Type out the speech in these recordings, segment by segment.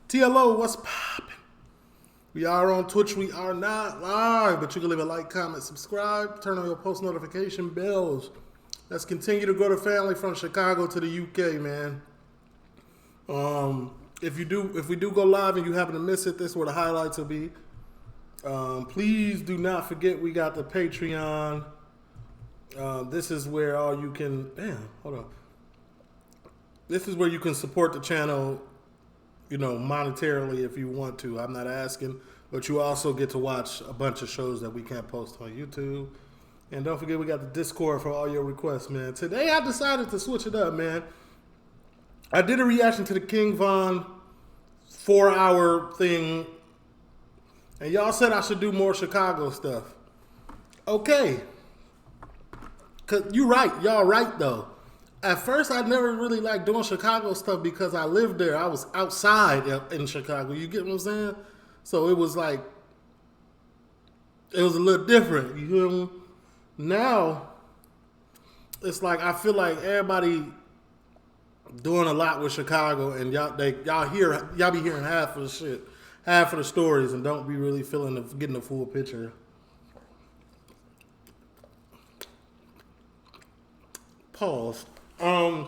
TLO, what's poppin'? We are on Twitch. We are not live, but you can leave a like, comment, subscribe, turn on your post notification bells. Let's continue to grow the family from Chicago to the UK, man. If we do go live and you happen to miss it, this is where the highlights will be. Please do not forget we got the Patreon. This is where all you can. Damn, hold on. This is where you can support the channel, you know, monetarily if you want to. I'm not asking, but you also get to watch a bunch of shows that we can't post on YouTube. And don't forget we got the Discord for all your requests, man. Today I decided to switch it up, man. I did a reaction to the King Von 4-hour thing, and y'all said I should do more Chicago stuff. Okay. Cause you right, y'all right though. At first, I never really liked doing Chicago stuff because I lived there. I was outside in Chicago. You get what I'm saying? So it was like, it was a little different. You feel me? Now, it's like I feel like everybody doing a lot with Chicago, and y'all be hearing half of the shit, half of the stories, and don't be really getting the full picture. Pause. I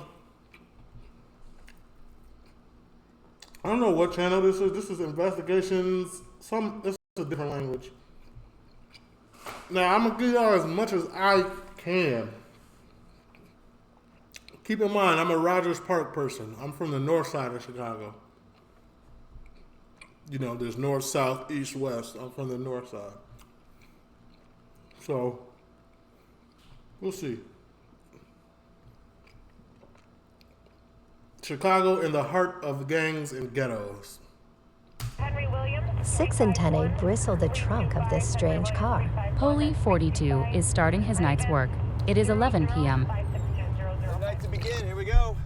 don't know what channel this is. This is Investigations. This is a different language. Now, I'm going to give y'all as much as I can. Keep in mind, I'm a Rogers Park person. I'm from the north side of Chicago. You know, there's north, south, east, west. I'm from the north side. So, we'll see. Chicago in the heart of gangs and ghettos. 6 antennae bristle the trunk of this strange car. Poli 42 is starting his night's work. It is 11 p.m. To begin, here we go.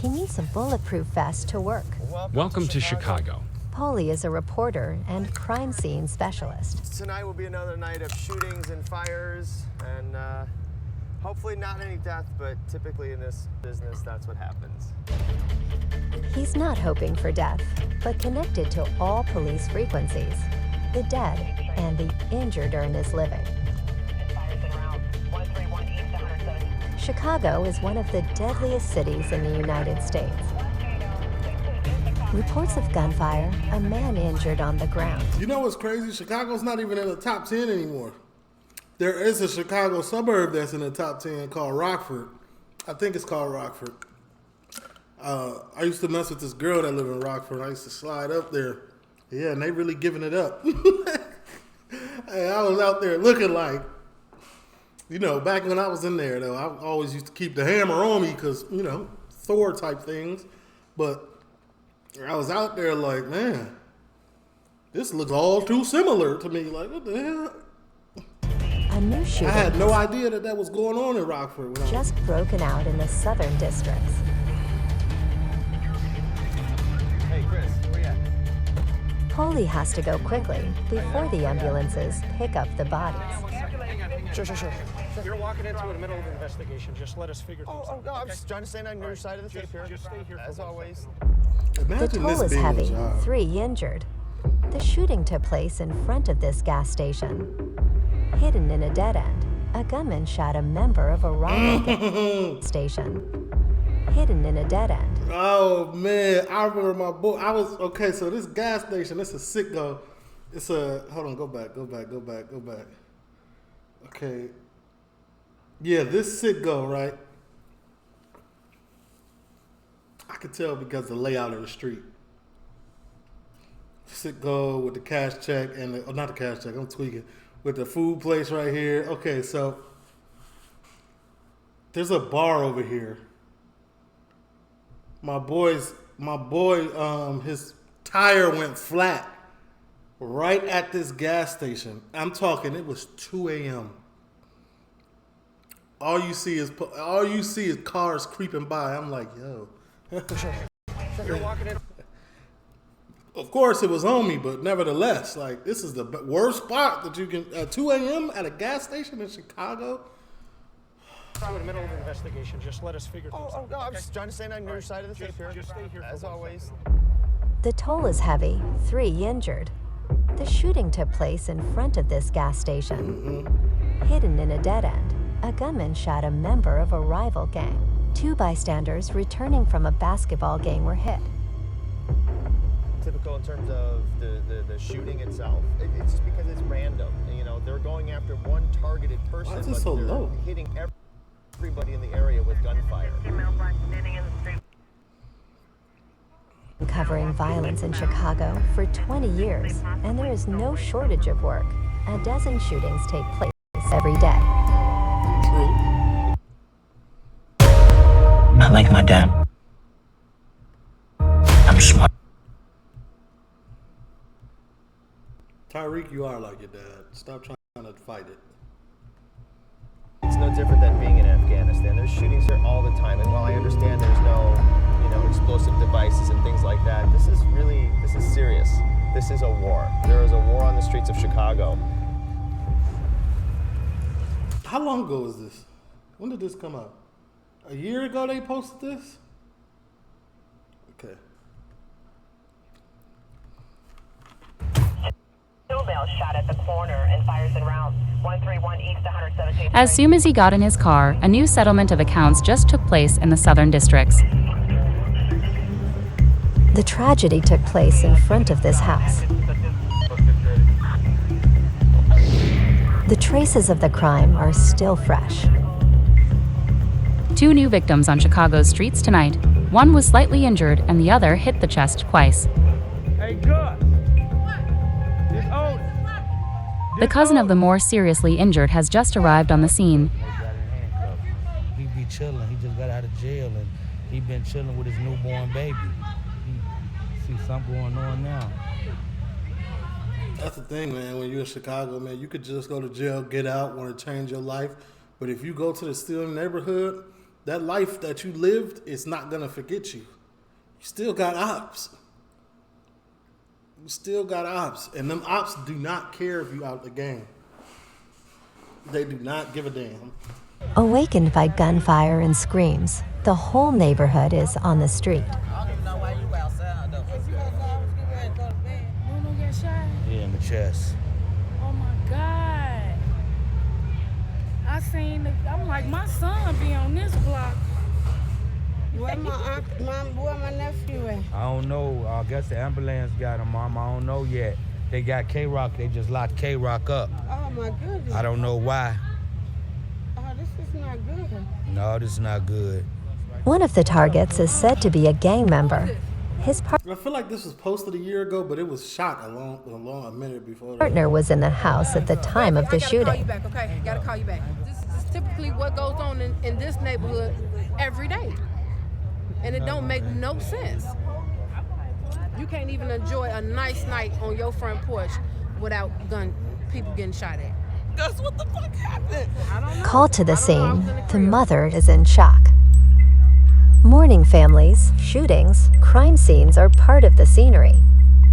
He needs a bulletproof vest to work. Welcome to Chicago. Poli is a reporter and crime scene specialist. Tonight will be another night of shootings and fires, and hopefully not any death, but typically in this business, that's what happens. He's not hoping for death, but connected to all police frequencies. The dead and the injured earn his living. Chicago is one of the deadliest cities in the United States. Reports of gunfire, a man injured on the ground. You know what's crazy? Chicago's not even in the top 10 anymore. There is a Chicago suburb that's in the top 10 called Rockford. I think it's called Rockford. I used to mess with this girl that lived in Rockford. I used to slide up there. Yeah, and they really giving it up. Hey, I was out there looking like, you know, back when I was in there, though, I always used to keep the hammer on me because, you know, Thor type things. But I was out there like, man, this looks all too similar to me. Like, what the hell? A new shooting I had no idea that was going on in Rockford. Just broken out in the southern districts. Hey, Chris, where you at? Poli has to go quickly before the ambulances pick up the bodies. Sure. You're walking into the middle of an investigation. Just let us figure things out. No, I'm just trying to stay on your side of the tape here. Just stay here. As always. The toll is heavy, 3 injured. The shooting took place in front of this gas station. Hidden in a dead end, a gunman shot a member of a rival gas station. Hidden in a dead end. Oh, man. I remember my boy. Okay, so this gas station, it's a sicko. It's a, hold on, go back. Okay. Yeah, this sicko, right? I could tell because the layout of the street. Sicko with the cash check and not the cash check, I'm tweaking. With the food place right here. Okay, so there's a bar over here. My boy, his tire went flat right at this gas station. I'm talking, it was 2 a.m. All you see is cars creeping by. I'm like, yo. You're walking in. Of course, it was on me, but nevertheless, like, this is the worst spot that you can, at 2 a.m. at a gas station in Chicago. We're in the middle of an investigation. Just let us figure things out. No, I'm just trying to stay on your side of the tape here. Just stay here. As always. The toll is heavy, 3 injured. The shooting took place in front of this gas station. Hidden in a dead end, a gunman shot a member of a rival gang. 2 bystanders returning from a basketball game were hit. Typical in terms of the shooting itself. It's just because it's random. You know, they're going after one targeted person, Why is it but so they're low? hitting everybody in the area with gunfire. Covering violence in Chicago for 20 years, and there is no shortage of work. A dozen shootings take place every day. True. Not like my dad. I'm smart. Tyreek, you are like your dad. Stop trying to fight it. It's no different than being in Afghanistan. There's shootings here all the time, and while I understand there's no, explosive devices and things like that, this is serious. This is a war. There is a war on the streets of Chicago. How long ago is this? When did this come out? A year ago they posted this? Okay. Bell shot at the corner and fires in rounds 131 East 117th. As soon as he got in his car, a new settlement of accounts just took place in the southern districts. The tragedy took place in front of this house. The traces of the crime are still fresh. 2 new victims on Chicago's streets tonight. One was slightly injured and the other hit the chest twice. Hey, good. The cousin of the more seriously injured has just arrived on the scene. He be chilling. He just got out of jail and he been chilling with his newborn baby. He see something going on now. That's the thing, man. When you're in Chicago, man, you could just go to jail, get out, want to change your life. But if you go to the still neighborhood, that life that you lived is not going to forget you. You still got ops. You still got ops. And them ops do not care if you out the game. They do not give a damn. Awakened by gunfire and screams, the whole neighborhood is on the street. Yeah, in the chest. Oh my God. I'm like, my son be on this block. Where my nephew at? I don't know. I guess the ambulance got him, Mom. I don't know yet. They got K-Rock. They just locked K-Rock up. Oh my goodness. I don't know why. Oh, this is not good. No, this is not good. One of the targets is said to be a gang member. His I feel like this was posted a year ago, but it was shot a minute before that. partner was in the house at the time of the shooting. I gotta call you back, okay? Gotta call you back. This is typically what goes on in this neighborhood every day. And it don't make no sense. You can't even enjoy a nice night on your front porch without people getting shot at. That's what the fuck happened. I don't know. Called to the scene, the mother is in shock. Mourning families, shootings, crime scenes are part of the scenery.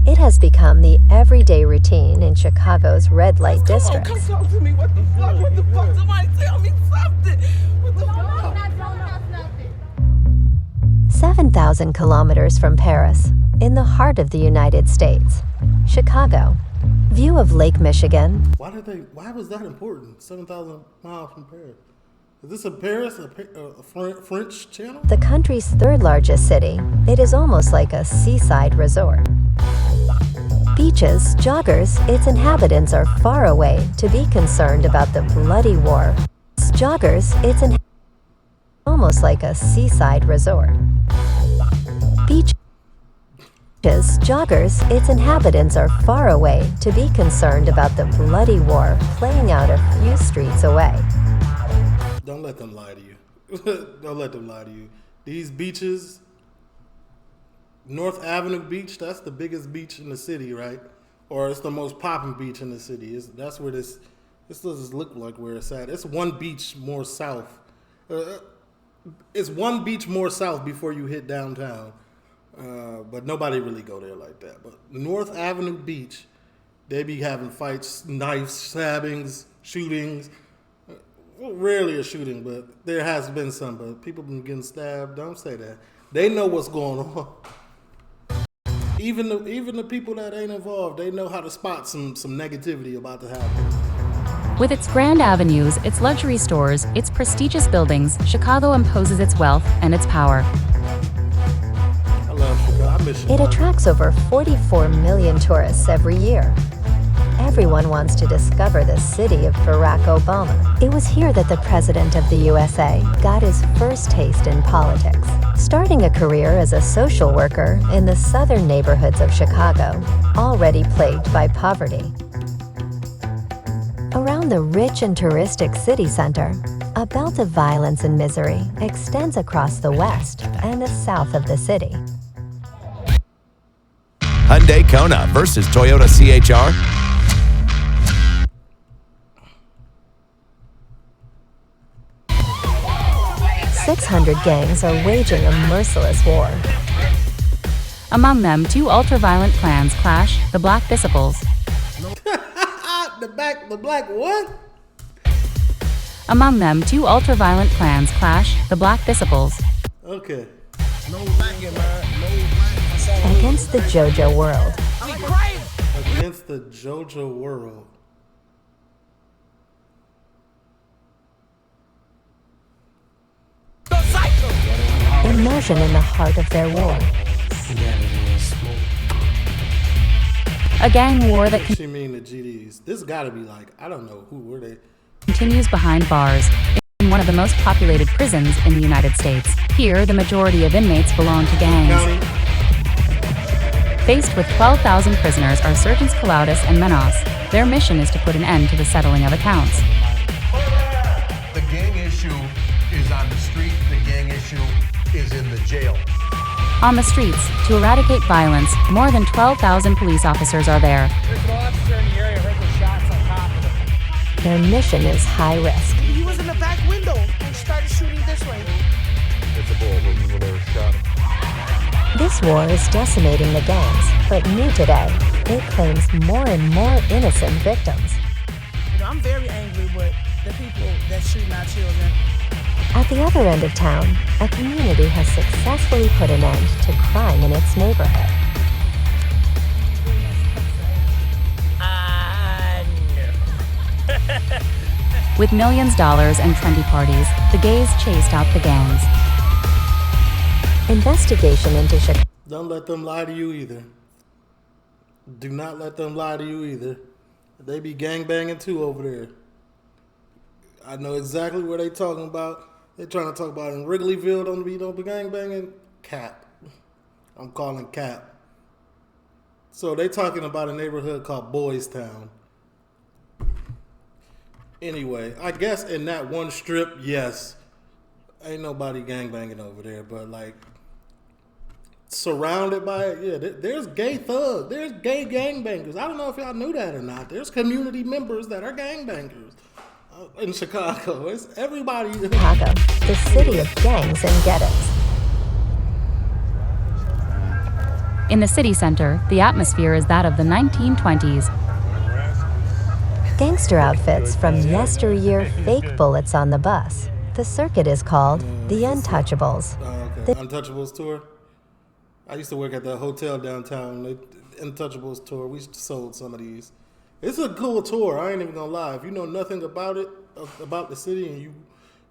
It has become the everyday routine in Chicago's red light districts. Come talk to me. What the fuck? What the fuck? Somebody tell me something. What the fuck? 7,000 kilometers from Paris, in the heart of the United States, Chicago. View of Lake Michigan. Why was that important? 7,000 miles from Paris. Is this a Paris, a French channel? The country's third largest city, it is almost like a seaside resort. Beaches, joggers, its inhabitants are far away to be concerned about the bloody war. Joggers, its inhabitants almost like a seaside resort. Beaches, joggers, its inhabitants are far away to be concerned about the bloody war playing out a few streets away. Don't let them lie to you. Don't let them lie to you. These beaches, North Avenue Beach, that's the biggest beach in the city, right? Or it's the most popping beach in the city. That's where this doesn't look like where it's at. It's one beach more south. It's one beach more south before you hit downtown. But nobody really go there like that. But North Avenue Beach, they be having fights, knife stabbings, shootings. Rarely a shooting, but there has been some. But people been getting stabbed. Don't say that. They know what's going on. Even the people that ain't involved, they know how to spot some negativity about to happen. With its grand avenues, its luxury stores, its prestigious buildings, Chicago imposes its wealth and its power. I love Chicago. I miss Chicago. It attracts over 44 million tourists every year. Everyone wants to discover the city of Barack Obama. It was here that the President of the USA got his first taste in politics, starting a career as a social worker in the southern neighborhoods of Chicago, already plagued by poverty. Around the rich and touristic city center, a belt of violence and misery extends across the west and the south of the city. Hyundai Kona versus Toyota CHR. 600 gangs are waging a merciless war. Among them, two ultra-violent clans clash, the Black Disciples. the black what? Among them, two ultra-violent clans clash, the Black Disciples. Okay. Against the JoJo world. Against the JoJo world. Immersion in the heart of their war. A gang war that She mean the GDs. This gotta be like, I don't know, who were they? continues behind bars in one of the most populated prisons in the United States. Here, the majority of inmates belong to gangs. Faced with 12,000 prisoners are Sergeants Colaudas and Menos. Their mission is to put an end to the settling of accounts. The gang issue is on the street. The gang issue is in the jail. On the streets, to eradicate violence, more than 12,000 police officers are there. There's an officer in the area heard the shots on top of him. Their mission is high risk. He was in the back window and started shooting this way. It's a bull when they were shot. This war is decimating the gangs, but new today, it claims more and more innocent victims. I'm very angry with the people that shoot our children. At the other end of town, a community has successfully put an end to crime in its neighborhood. With millions dollars and trendy parties, the gays chased out the gangs. Investigation into Chicago. Don't let them lie to you either. Do not let them lie to you either. They be gangbanging too over there. I know exactly what they talking about. They trying to talk about in Wrigleyville, don't be gangbanging. Cap. I'm calling cap. So they talking about a neighborhood called Boys Town. Anyway, I guess in that one strip, yes, ain't nobody gangbanging over there, but like surrounded by it, yeah, there's gay thugs, there's gay gangbangers. I don't know if y'all knew that or not. There's community members that are gangbangers in Chicago. It's everybody. Chicago, the city of gangs and ghettos. In the city center, the atmosphere is that of the 1920s. Gangster outfits from yesteryear fake bullets on the bus. The circuit is called the Untouchables. Okay. Untouchables tour. I used to work at the hotel downtown. The Untouchables tour. We sold some of these. It's a cool tour. I ain't even gonna lie. If you know nothing about it, about the city, and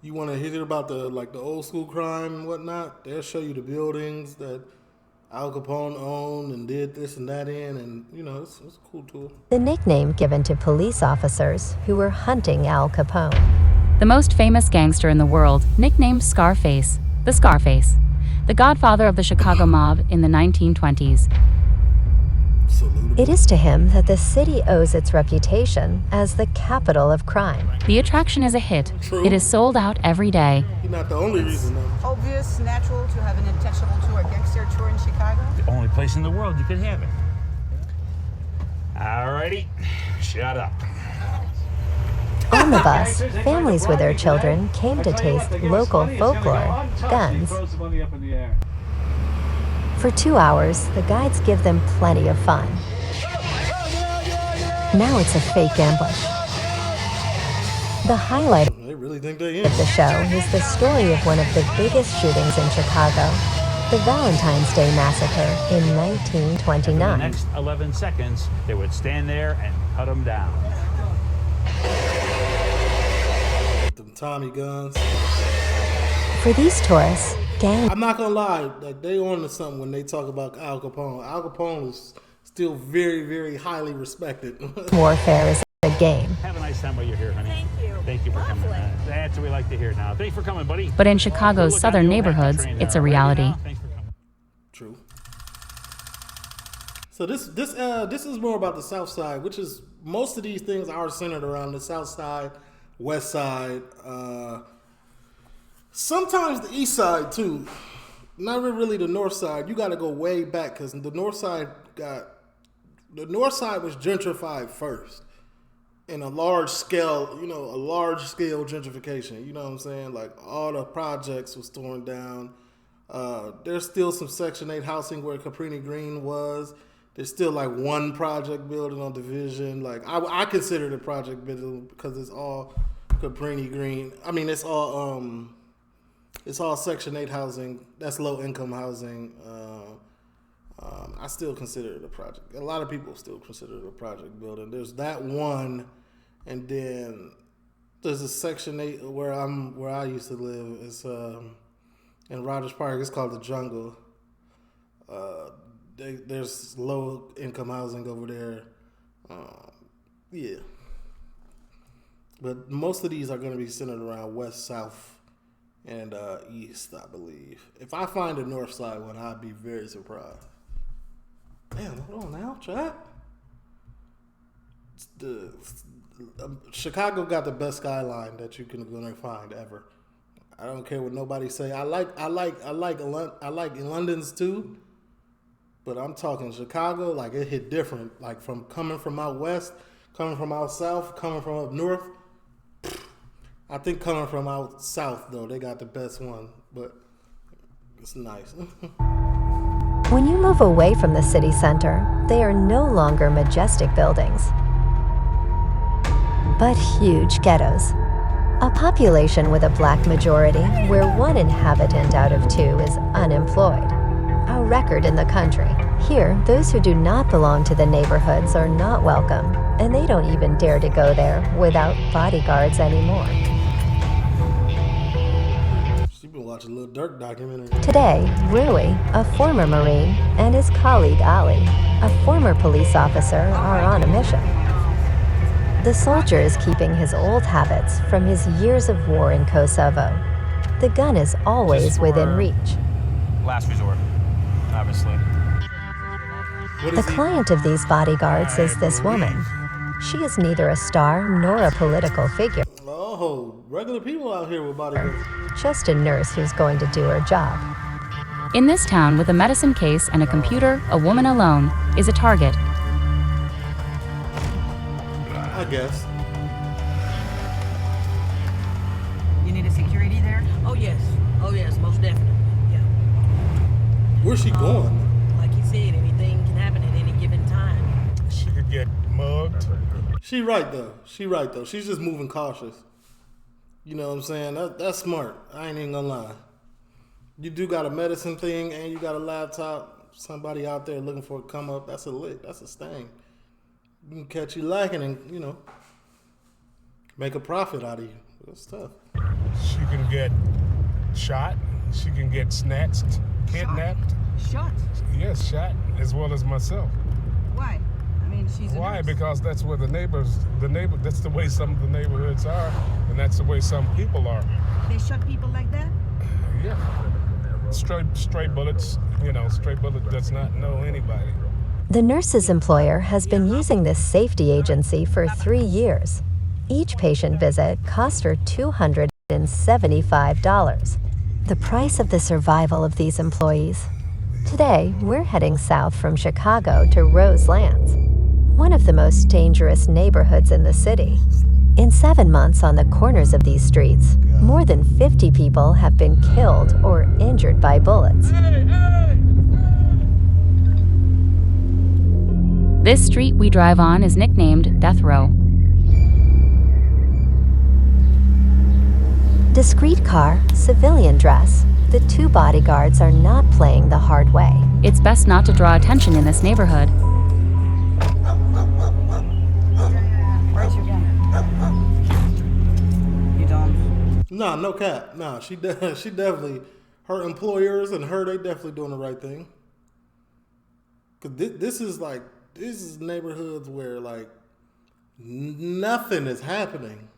you want to hear about the old school crime and whatnot, they'll show you the buildings that Al Capone owned and did this and that in, and you know, it's a cool tour. The nickname given to police officers who were hunting Al Capone. The most famous gangster in the world, nicknamed Scarface, the Scarface, the godfather of the Chicago mob in the 1920s. It is to him that the city owes its reputation as the capital of crime. The attraction is a hit. True. It is sold out every day. You're not the only reason, though. Obvious, natural to have an untouchable tour, gangster tour in Chicago? The only place in the world you could have it. Alrighty, shut up. On the bus, families with their children came to taste local folklore, guns. For 2 hours, the guides give them plenty of fun. Now it's a fake ambush. The highlight of They really think they the show is the story of one of the biggest shootings in Chicago. the Valentine's Day Massacre in For the 1929. next 11 seconds, they would stand there and cut them down. Them Tommy guns. For these tourists, gang I'm not gonna lie, like they on to something when they talk about Al Capone. Al Capone is still very, very highly respected. warfare is a game. Have a nice time while you're here, honey. Thank you. Thank you for coming. That's what we like to hear now. Thanks for coming, buddy. But in Chicago's southern neighborhoods, it's a reality. True. So this is more about the South Side, which is most of these things are centered around the South Side, West Side, sometimes the East Side too. Not really the North Side. You got to go way back because the North Side was gentrified first in a large scale gentrification. You know what I'm saying? Like all the projects was torn down. There's still some Section 8 housing where Cabrini Green was. There's still like one project building on Division. Like I consider it a project building because it's all Cabrini Green. I mean, it's all Section 8 housing. That's low income housing. I still consider it a project. A lot of people still consider it a project building. There's that one, and then there's a Section 8 where I used to live. It's in Rogers Park. It's called the Jungle. There's low income housing over there. Yeah. But most of these are going to be centered around West, South, and East, I believe. If I find a North Side one, I'd be very surprised. Damn, hold on now, chat. Chicago got the best skyline that you can gonna find ever. I don't care what nobody say. I like London's too, but I'm talking Chicago. Like it hit different. Like from coming from out west, coming from out south, coming from up north. I think coming from out south though, they got the best one, but it's nice. When you move away from the city center, they are no longer majestic buildings, but huge ghettos. A population with a black majority where one inhabitant out of two is unemployed. A record in the country. Here, those who do not belong to the neighborhoods are not welcome, and they don't even dare to go there without bodyguards anymore. Watch a little Dirk documentary. Today, Rui, a former Marine, and his colleague Ali, a former police officer, are on a mission. The soldier is keeping his old habits from his years of war in Kosovo. The gun is always within reach. Last resort, obviously. The client of these bodyguards is this woman. She is neither a star nor a political figure. Oh, regular people out here with bodyguards. Just a nurse who's going to do her job. In this town, with a medicine case and a computer, a woman alone is a target. I guess. You need a security there? Oh yes, most definitely. Yeah. Where's she going? Like he said, anything can happen at any given time. She could get mugged. She right though. She's just moving cautious. You know what I'm saying? That's smart. I ain't even gonna lie. You do got a medicine thing and you got a laptop. Somebody out there looking for a come up. That's a lick. That's a stain. You can catch you lacking and, make a profit out of you. That's tough. She can get shot. She can get snatched, kidnapped. Shot? Yes, shot, as well as myself. Why? I mean, she's Why? a nurse. Because that's where that's the way some of the neighborhoods are, and that's the way some people are. They shot people like that? Yeah. Stray bullets, stray bullet does not know anybody. The nurse's employer has been using this safety agency for 3 years. Each patient visit cost her $275. The price of the survival of these employees. Today, we're heading south from Chicago to Roselands, one of the most dangerous neighborhoods in the city. In 7 months on the corners of these streets, more than 50 people have been killed or injured by bullets. This street we drive on is nicknamed Death Row. Discreet car, civilian dress, the two bodyguards are not playing the hard way. It's best not to draw attention in this neighborhood. Where's your gun? You don't? Nah, no cap. Nah, she definitely, her employers and her, they definitely doing the right thing. Cause this is neighborhoods where like nothing is happening.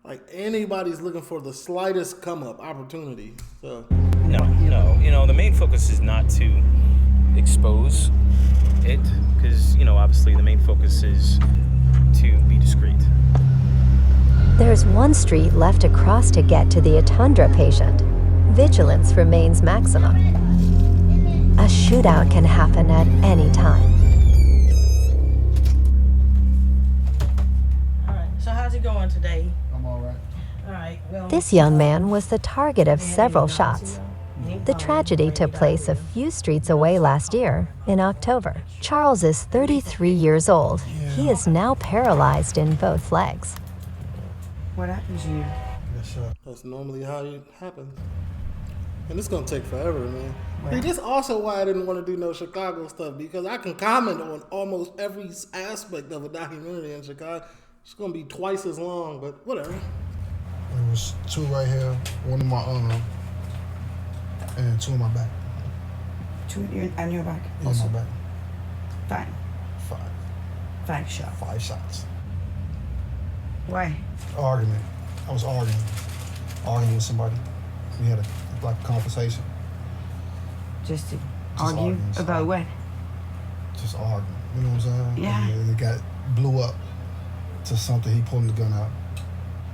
Like anybody's looking for the slightest come up opportunity. So No. You know, the main focus is not to expose it, because, you know, obviously the main focus is to be discreet. There's one street left to cross to get to the Atundra patient. Vigilance remains maximum. A shootout can happen at any time. All right. So how's it going today? I'm all right. All right. Well, This young man was the target of several shots. The tragedy took place a few streets away last year, in October. Charles is 33 years old. He is now paralyzed in both legs. What happened to you? that's normally how it happens. And it's gonna take forever, man. See, this also why I didn't want to do no Chicago stuff, because I can comment on almost every aspect of a documentary in Chicago. It's gonna be twice as long, but whatever. There was 2 right here, 1 in my arm, and 2 in my back. 2 on your back? In my back. Fine. 5. 5 shots. 5 shots. Why? Argument. I was arguing with somebody. We had a conversation. Just to Just argue arguing, about what? Just arguing. You know what I'm saying? Yeah. And it blew up to something. He pulling the gun out.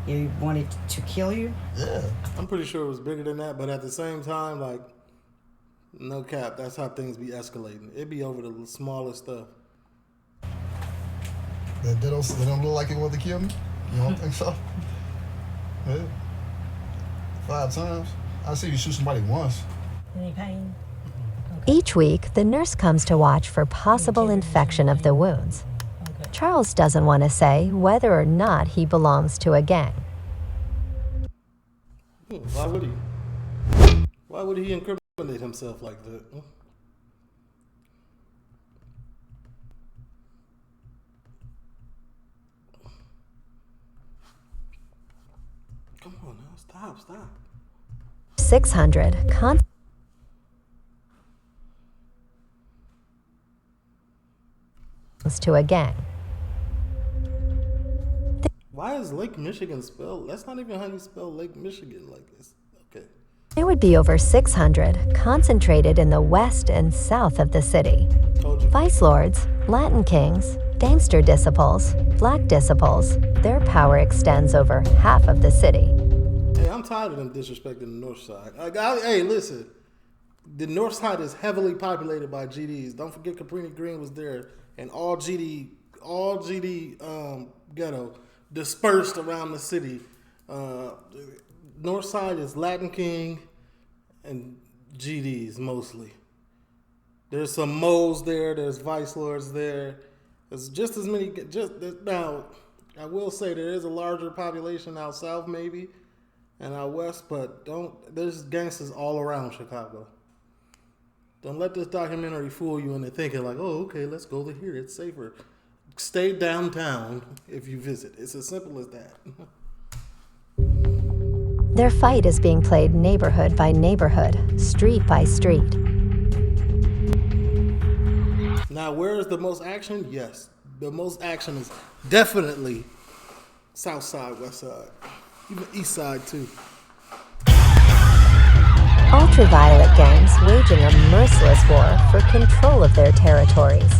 You wanted to kill you? Yeah. I'm pretty sure it was bigger than that, but at the same time, like, no cap, that's how things be escalating. It be over the smallest stuff. They don't look like he wanted to kill me? You don't think so? Yeah. 5 times. I see you shoot somebody once. Any pain? Each week, the nurse comes to watch for possible infection of the wounds. Charles doesn't want to say whether or not he belongs to a gang. Why would he? Why would he incriminate himself like that? Come on now, stop. 600 to a gang. Why is Lake Michigan spelled? That's not even how you spell Lake Michigan like this. Okay. There would be over 600 concentrated in the west and south of the city. Vice lords, Latin kings, gangster disciples, black disciples, their power extends over half of the city. Hey, I'm tired of them disrespecting the North Side. Hey, listen. The North Side is heavily populated by GDs. Don't forget Cabrini Green was there, and all GD ghetto dispersed around the city. North Side is Latin King and GDs mostly. There's some moles there. There's vice lords there. There's just as many. Now, I will say there is a larger population out south maybe, and out west, but there's gangsters all around Chicago. Don't let this documentary fool you into thinking like, oh, okay, let's go to here. It's safer. Stay downtown if you visit. It's as simple as that. Their fight is being played neighborhood by neighborhood, street by street. Now, where is the most action? Yes, the most action is definitely South Side, West Side, even East Side too. Ultraviolet gangs waging a merciless war for control of their territories.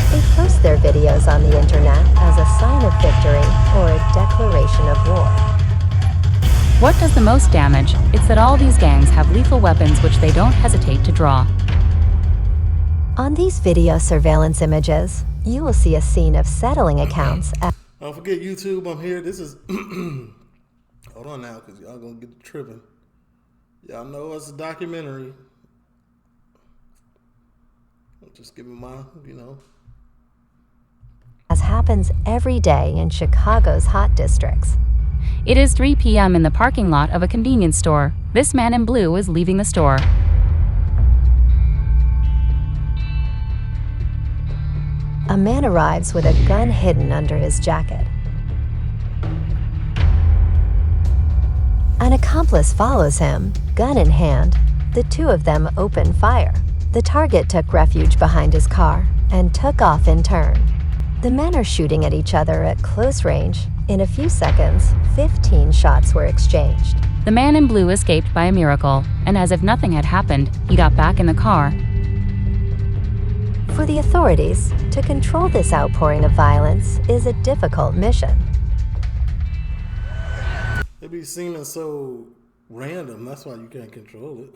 They post their videos on the internet as a sign of victory or a declaration of war. What does the most damage? It's that all these gangs have lethal weapons which they don't hesitate to draw. On these video surveillance images, you will see a scene of settling accounts at Don't forget YouTube, I'm here. This is hold on now, because y'all gonna get tripping. Y'all know it's a documentary. I'm just giving my, as happens every day in Chicago's hot districts. It is 3 p.m. in the parking lot of a convenience store. This man in blue is leaving the store. A man arrives with a gun hidden under his jacket. An accomplice follows him, gun in hand. The two of them open fire. The target took refuge behind his car and took off in turn. The men are shooting at each other at close range. In a few seconds, 15 shots were exchanged. The man in blue escaped by a miracle, and as if nothing had happened, he got back in the car. For the authorities, to control this outpouring of violence is a difficult mission. It be seeming so random. That's why you can't control it.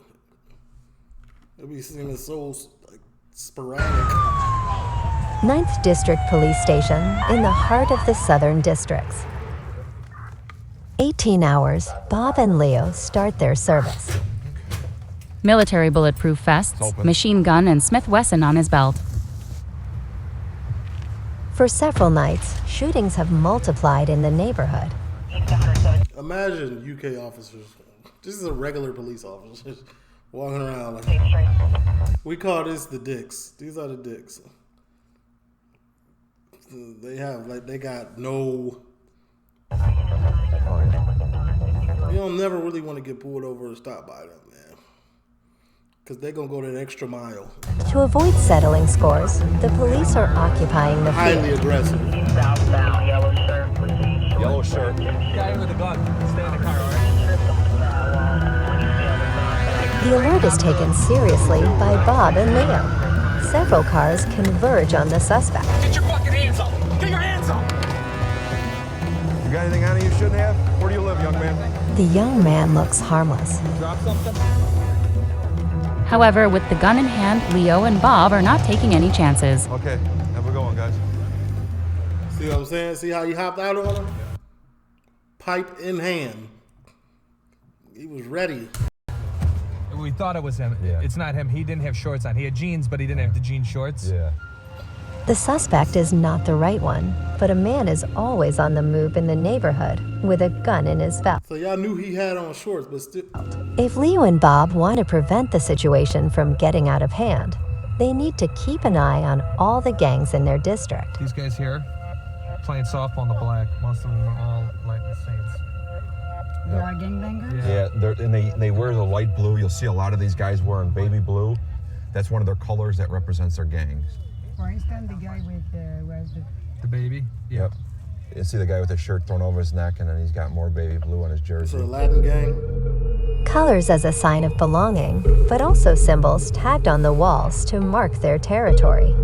It be seeming so like sporadic. 9th District Police Station in the heart of the Southern Districts. 18 hours, Bob and Leo start their service. Military bulletproof vests, machine gun, and Smith Wesson on his belt. For several nights, shootings have multiplied in the neighborhood. Imagine UK officers. This is a regular police officer walking around like, we call this the dicks. These are the dicks. They have like they got no. You don't never really want to get pulled over or stopped by them, man, because they're gonna go that extra mile. To avoid settling scores, the police are occupying the field. Highly aggressive. Southbound, yellow shirt, proceed. Yellow shirt. Guy with a gun. Stay in the car, all right? The alert is taken seriously by Bob and Leo. Several cars converge on the suspect. Get your fucking hands up! Get your hands up! You got anything on you shouldn't have? Where do you live, young man? The young man looks harmless. Drop something? However, with the gun in hand, Leo and Bob are not taking any chances. Okay, have a good one, guys. See what I'm saying? See how he hopped out on him? Pipe in hand. He was ready. We thought it was him. Yeah. It's not him. He didn't have shorts on. He had jeans, but he didn't have the jean shorts. Yeah. The suspect is not the right one, but a man is always on the move in the neighborhood with a gun in his belt. So y'all knew he had on shorts, but still. If Leo and Bob want to prevent the situation from getting out of hand, they need to keep an eye on all the gangs in their district. These guys here, playing softball in the black. Most of them are all Latin Saints. There are gangbangers? Yeah, and they wear the light blue. You'll see a lot of these guys wearing baby blue. That's one of their colors that represents their gangs. For instance, the guy with where's the baby? Yep. You see the guy with his shirt thrown over his neck, and then he's got more baby blue on his jersey. So the Latin gang? Colors as a sign of belonging, but also symbols tagged on the walls to mark their territory.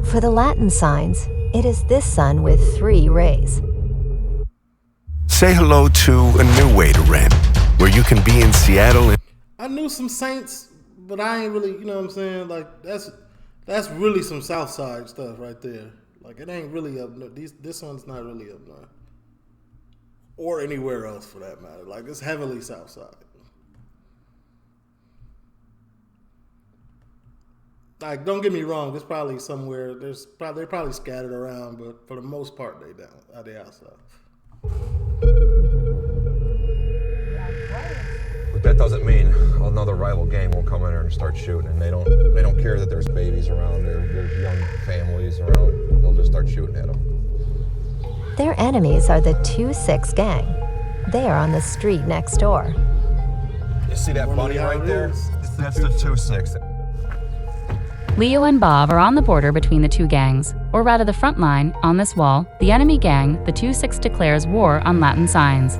For the Latin signs, it is this sun with 3 rays. Say hello to a new way to rent, where you can be in Seattle. I knew some Saints, but I ain't really, you know what I'm saying? Like, that's really some South Side stuff right there. Like, it ain't really up north. This one's not really up north. Or anywhere else, for that matter. Like, it's heavily South Side. Like, don't get me wrong. There's probably somewhere. They're probably scattered around, but for the most part, they outside. But that doesn't mean another rival gang won't come in there and start shooting. And they don't care that there's babies around, there's young families around. They'll just start shooting at them. Their enemies are the 2-6 gang. They are on the street next door. You see that bunny right there? That's the 2-6. Leo and Bob are on the border between the two gangs, or rather the front line. On this wall, the enemy gang, the 2-6, declares war on Latin signs.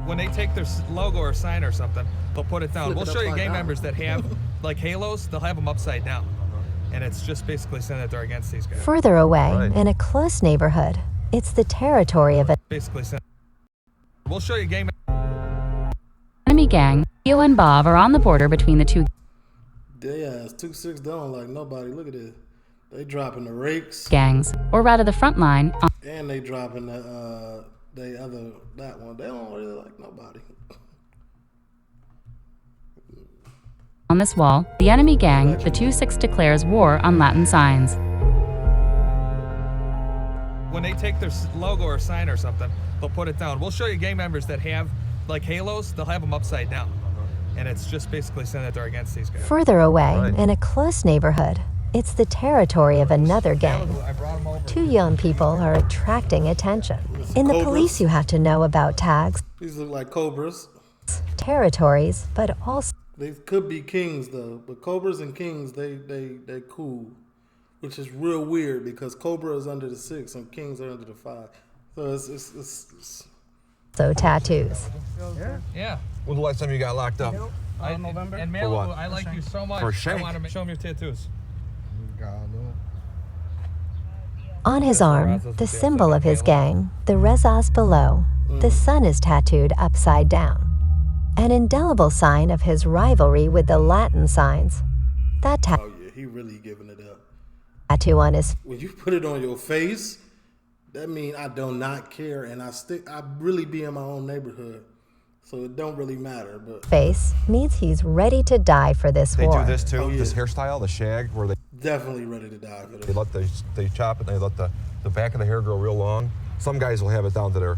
When they take their logo or sign or something, they'll put it down. We'll show you gang members that have like halos, they'll have them upside down. And it's just basically saying that they're against these guys. Further away, in a close neighborhood, it's the territory of a basically saying, we'll show you gang enemy gang. Leo and Bob are on the border between the two. Yeah, 2-6 don't like nobody. Look at this. They dropping the rakes. Gangs, or rather the front line. And they dropping that one. They don't really like nobody. On this wall, the enemy gang, the 2-6, declares war on Latin signs. when they take their logo or sign or something, they'll put it down. We'll show you gang members that have like halos. They'll have them upside down, and it's just basically saying that they're against these guys. Further away, in a close neighborhood, it's the territory of another gang. Two young people are attracting attention. In the police, you have to know about tags. These look like cobras. Territories, but also they could be kings though. But cobras and kings, they cool, which is real weird because cobra is under the 6 and kings are under the 5. So it's so tattoos. Yeah. When's the last time you got locked up? November. And For what? Malibu, I like you so much. For a shake? I want to show them your tattoos. On his arm, the symbol of his gang, the Rezas below, the sun is tattooed upside down. An indelible sign of his rivalry with the Latin signs. That oh yeah, he really giving it up. Tattoo on his when you put it on your face, that means I do not care, and I really be in my own neighborhood, so it don't really matter. But face means he's ready to die for this war. They do this too, this hairstyle, the shag, where they definitely ready to die for this. They chop it, and they let the back of the hair grow real long. Some guys will have it down to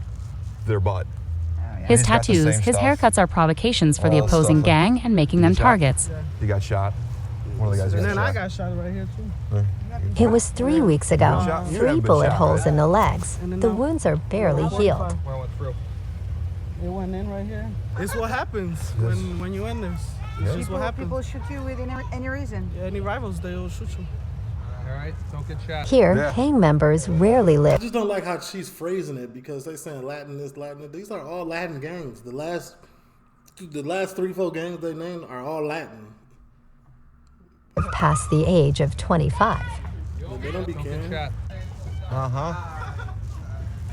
their butt. His tattoos, his haircuts are provocations for the opposing gang and making them targets. He got shot. One of the guys got shot. And then I got shot right here too. It was 3 weeks ago. 3 bullet holes in the legs. The wounds are barely healed. It went in right here. It's what happens when you in this. It's what happens. People shoot you with any reason. Yeah, any rivals, they will shoot you. All right, don't get shot. Here, gang members rarely live. I just don't like how she's phrasing it because they saying Latin this, Latin that. These are all Latin gangs. The last 3-4 gangs they named are all Latin. Past the age of 25. They don't be caring.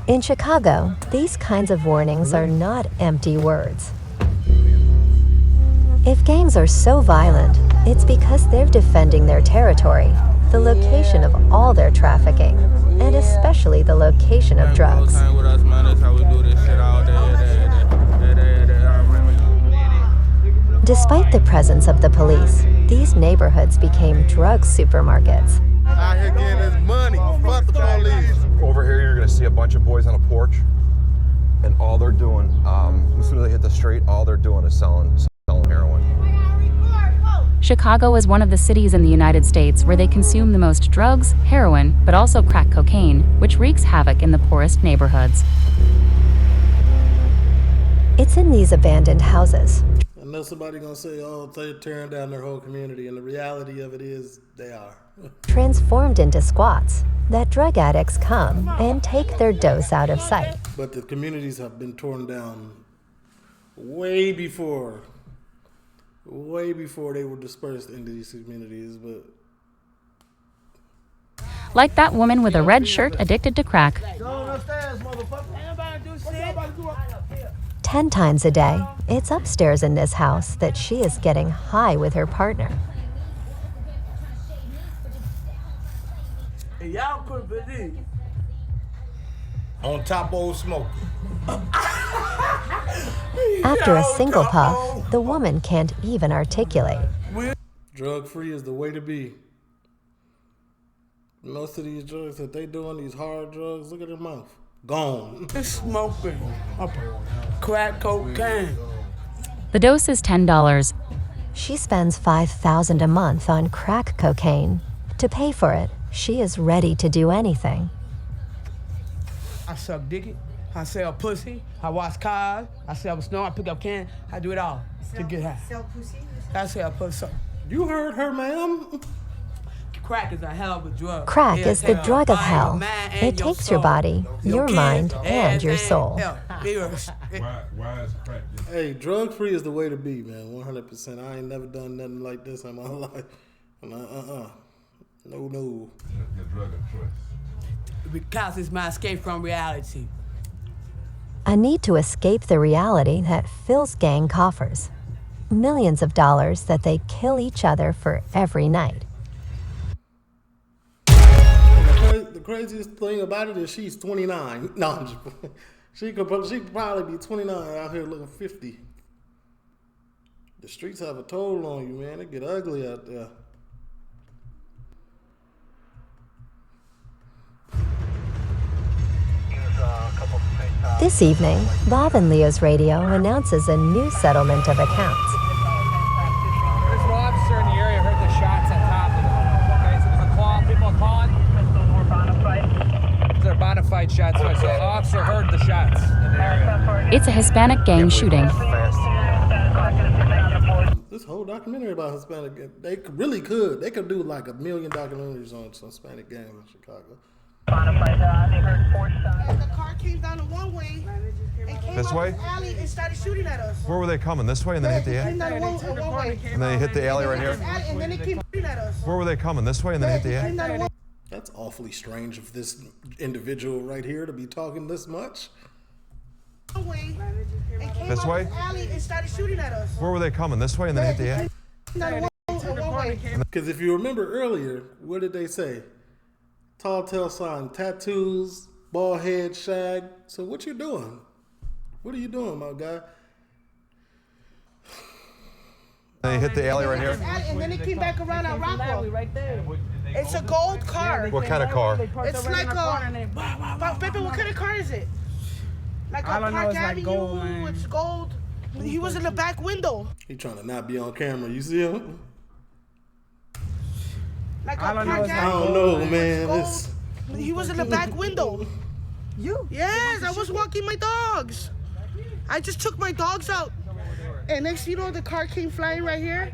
In Chicago, these kinds of warnings are not empty words. If gangs are so violent, it's because they're defending their territory, the location of all their trafficking, and especially the location of drugs. Despite the presence of the police, these neighborhoods became drug supermarkets. Out here getting this money. Fuck the police. Over here, you're gonna see a bunch of boys on a porch, and all they're doing, as soon as they hit the street, all they're doing is selling heroin. Chicago is one of the cities in the United States where they consume the most drugs, heroin, but also crack cocaine, which wreaks havoc in the poorest neighborhoods. It's in these abandoned houses. I know somebody gonna say, oh, they're tearing down their whole community, and the reality of it is they are. Transformed into squats, that drug addicts come and take their dose out of sight. But the communities have been torn down way before they were dispersed into these communities. But like that woman with a red shirt addicted to crack. 10 times a day, it's upstairs in this house that she is getting high with her partner. Y'all couldn't believe. On top old smoke. After a single puff, the woman can't even articulate. Drug-free is the way to be. Most of these drugs that they doing, these hard drugs, look at their mouth. Gone. It's smoking up crack cocaine. The dose is $10. She spends $5,000 a month on crack cocaine. To pay for it, she is ready to do anything. I suck dick, I sell pussy, I wash cars, I sell snow, I pick up cans, I do it all to get high. Sell pussy? I sell pussy. You heard her, ma'am. Crack is a hell of a drug. Crack is the drug of hell. It takes your body, your mind, and your soul. Why is crack? Hey, drug-free is the way to be, man. 100%. I ain't never done nothing like this in my life. No. Your drug of choice. Because it's my escape from reality. A need to escape the reality that fills gang coffers. Millions of dollars that they kill each other for every night. The craziest thing about it is she's 29. No, I'm just, she could probably be 29 out here looking 50. The streets have a toll on you, man. It get ugly out there. This evening, Bob and Leo's radio announces a new settlement of accounts. There's an officer in the area heard the shots on top of them. Okay, so there's a call, people are calling. They're bona fide shots, so the officer heard the shots in the area. It's a Hispanic gang shooting. This whole documentary about Hispanic, they really could. They could do like 1 million documentaries on Hispanic gangs in Chicago. The car came down the one way and came This out way? the alley and started shooting at us. Where were they coming? This way and then hit the They alley? came down the one way. And then they hit the alley right here? And then they came shooting at us. Where were they coming? This way and then hit the alley? That's awfully strange of this individual right here to be talking this much. This way? Alley and started shooting at us. Where were they coming? This way and then hit the alley? Because if you remember earlier, what did they say? Tall tale sign, tattoos, bald head, shag. So what you doing? What are you doing, my guy? They hit the alley right here? And then they came back around on Rockwell. Right there. It's a gold car. What kind of car? It's like a. Baby, what kind of car is it? Like a Park Avenue. It's gold. He was in the back window. He trying to not be on camera. You see him? Like I don't know, man. He was in the back window. You? Yes, I was walking my dogs. I just took my dogs out. And next thing you know, the car came flying right here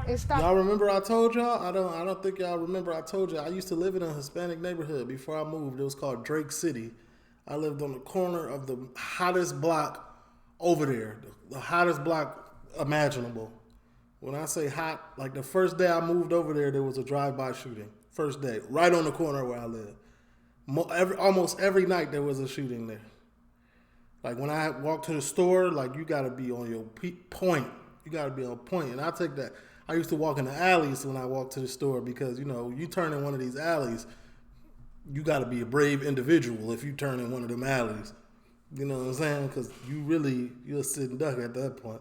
and stopped. Y'all remember I told y'all? I don't think y'all remember I told y'all. I used to live in a Hispanic neighborhood before I moved. It was called Drake City. I lived on the corner of the hottest block over there. The hottest block imaginable. When I say hot, like the first day I moved over there was a drive-by shooting. First day, right on the corner where I live. Almost every night there was a shooting there. Like when I walk to the store, like you gotta be on your point. You gotta be on point. And I take that. I used to walk in the alleys when I walked to the store because, you know, you turn in one of these alleys, you gotta be a brave individual if you turn in one of them alleys. You know what I'm saying? Because you're a sitting duck at that point.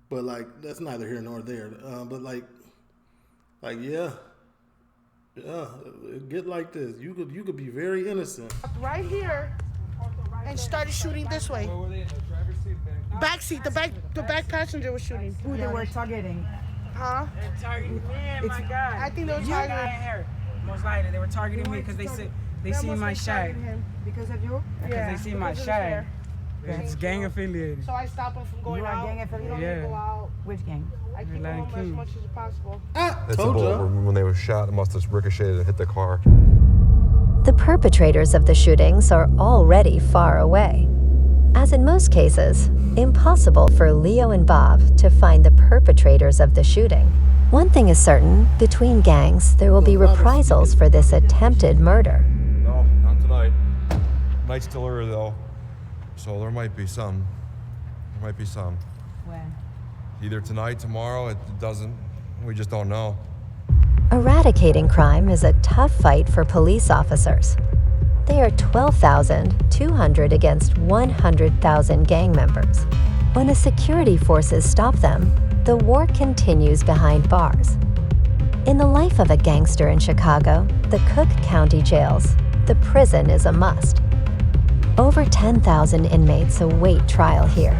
But like, that's neither here nor there. But like, yeah, it get like this. You could be very innocent. Right here, and started shooting this way. Back seat, the back passenger was shooting. Who they were targeting? Huh? They're targeting me, my God. I think they were targeting. Most likely, they were targeting me because they see my shag. Because of you? Because they see my shag. It's gang affiliated. So I stopped him from going out. You are gang affiliated? You don't need to go out. Which gang? I keep them home as much as possible. That's a bullet. When they were shot, it must have ricocheted and hit the car. The perpetrators of the shootings are already far away. As in most cases, impossible for Leo and Bob to find the perpetrators of the shooting. One thing is certain, between gangs, there will be reprisals for this attempted murder. No, not tonight. Night's still early though, so there might be some. When? Either tonight, tomorrow, it doesn't, we just don't know. Eradicating crime is a tough fight for police officers. They are 12,200 against 100,000 gang members. When the security forces stop them, the war continues behind bars. In the life of a gangster in Chicago, the Cook County jails, the prison is a must. Over 10,000 inmates await trial here.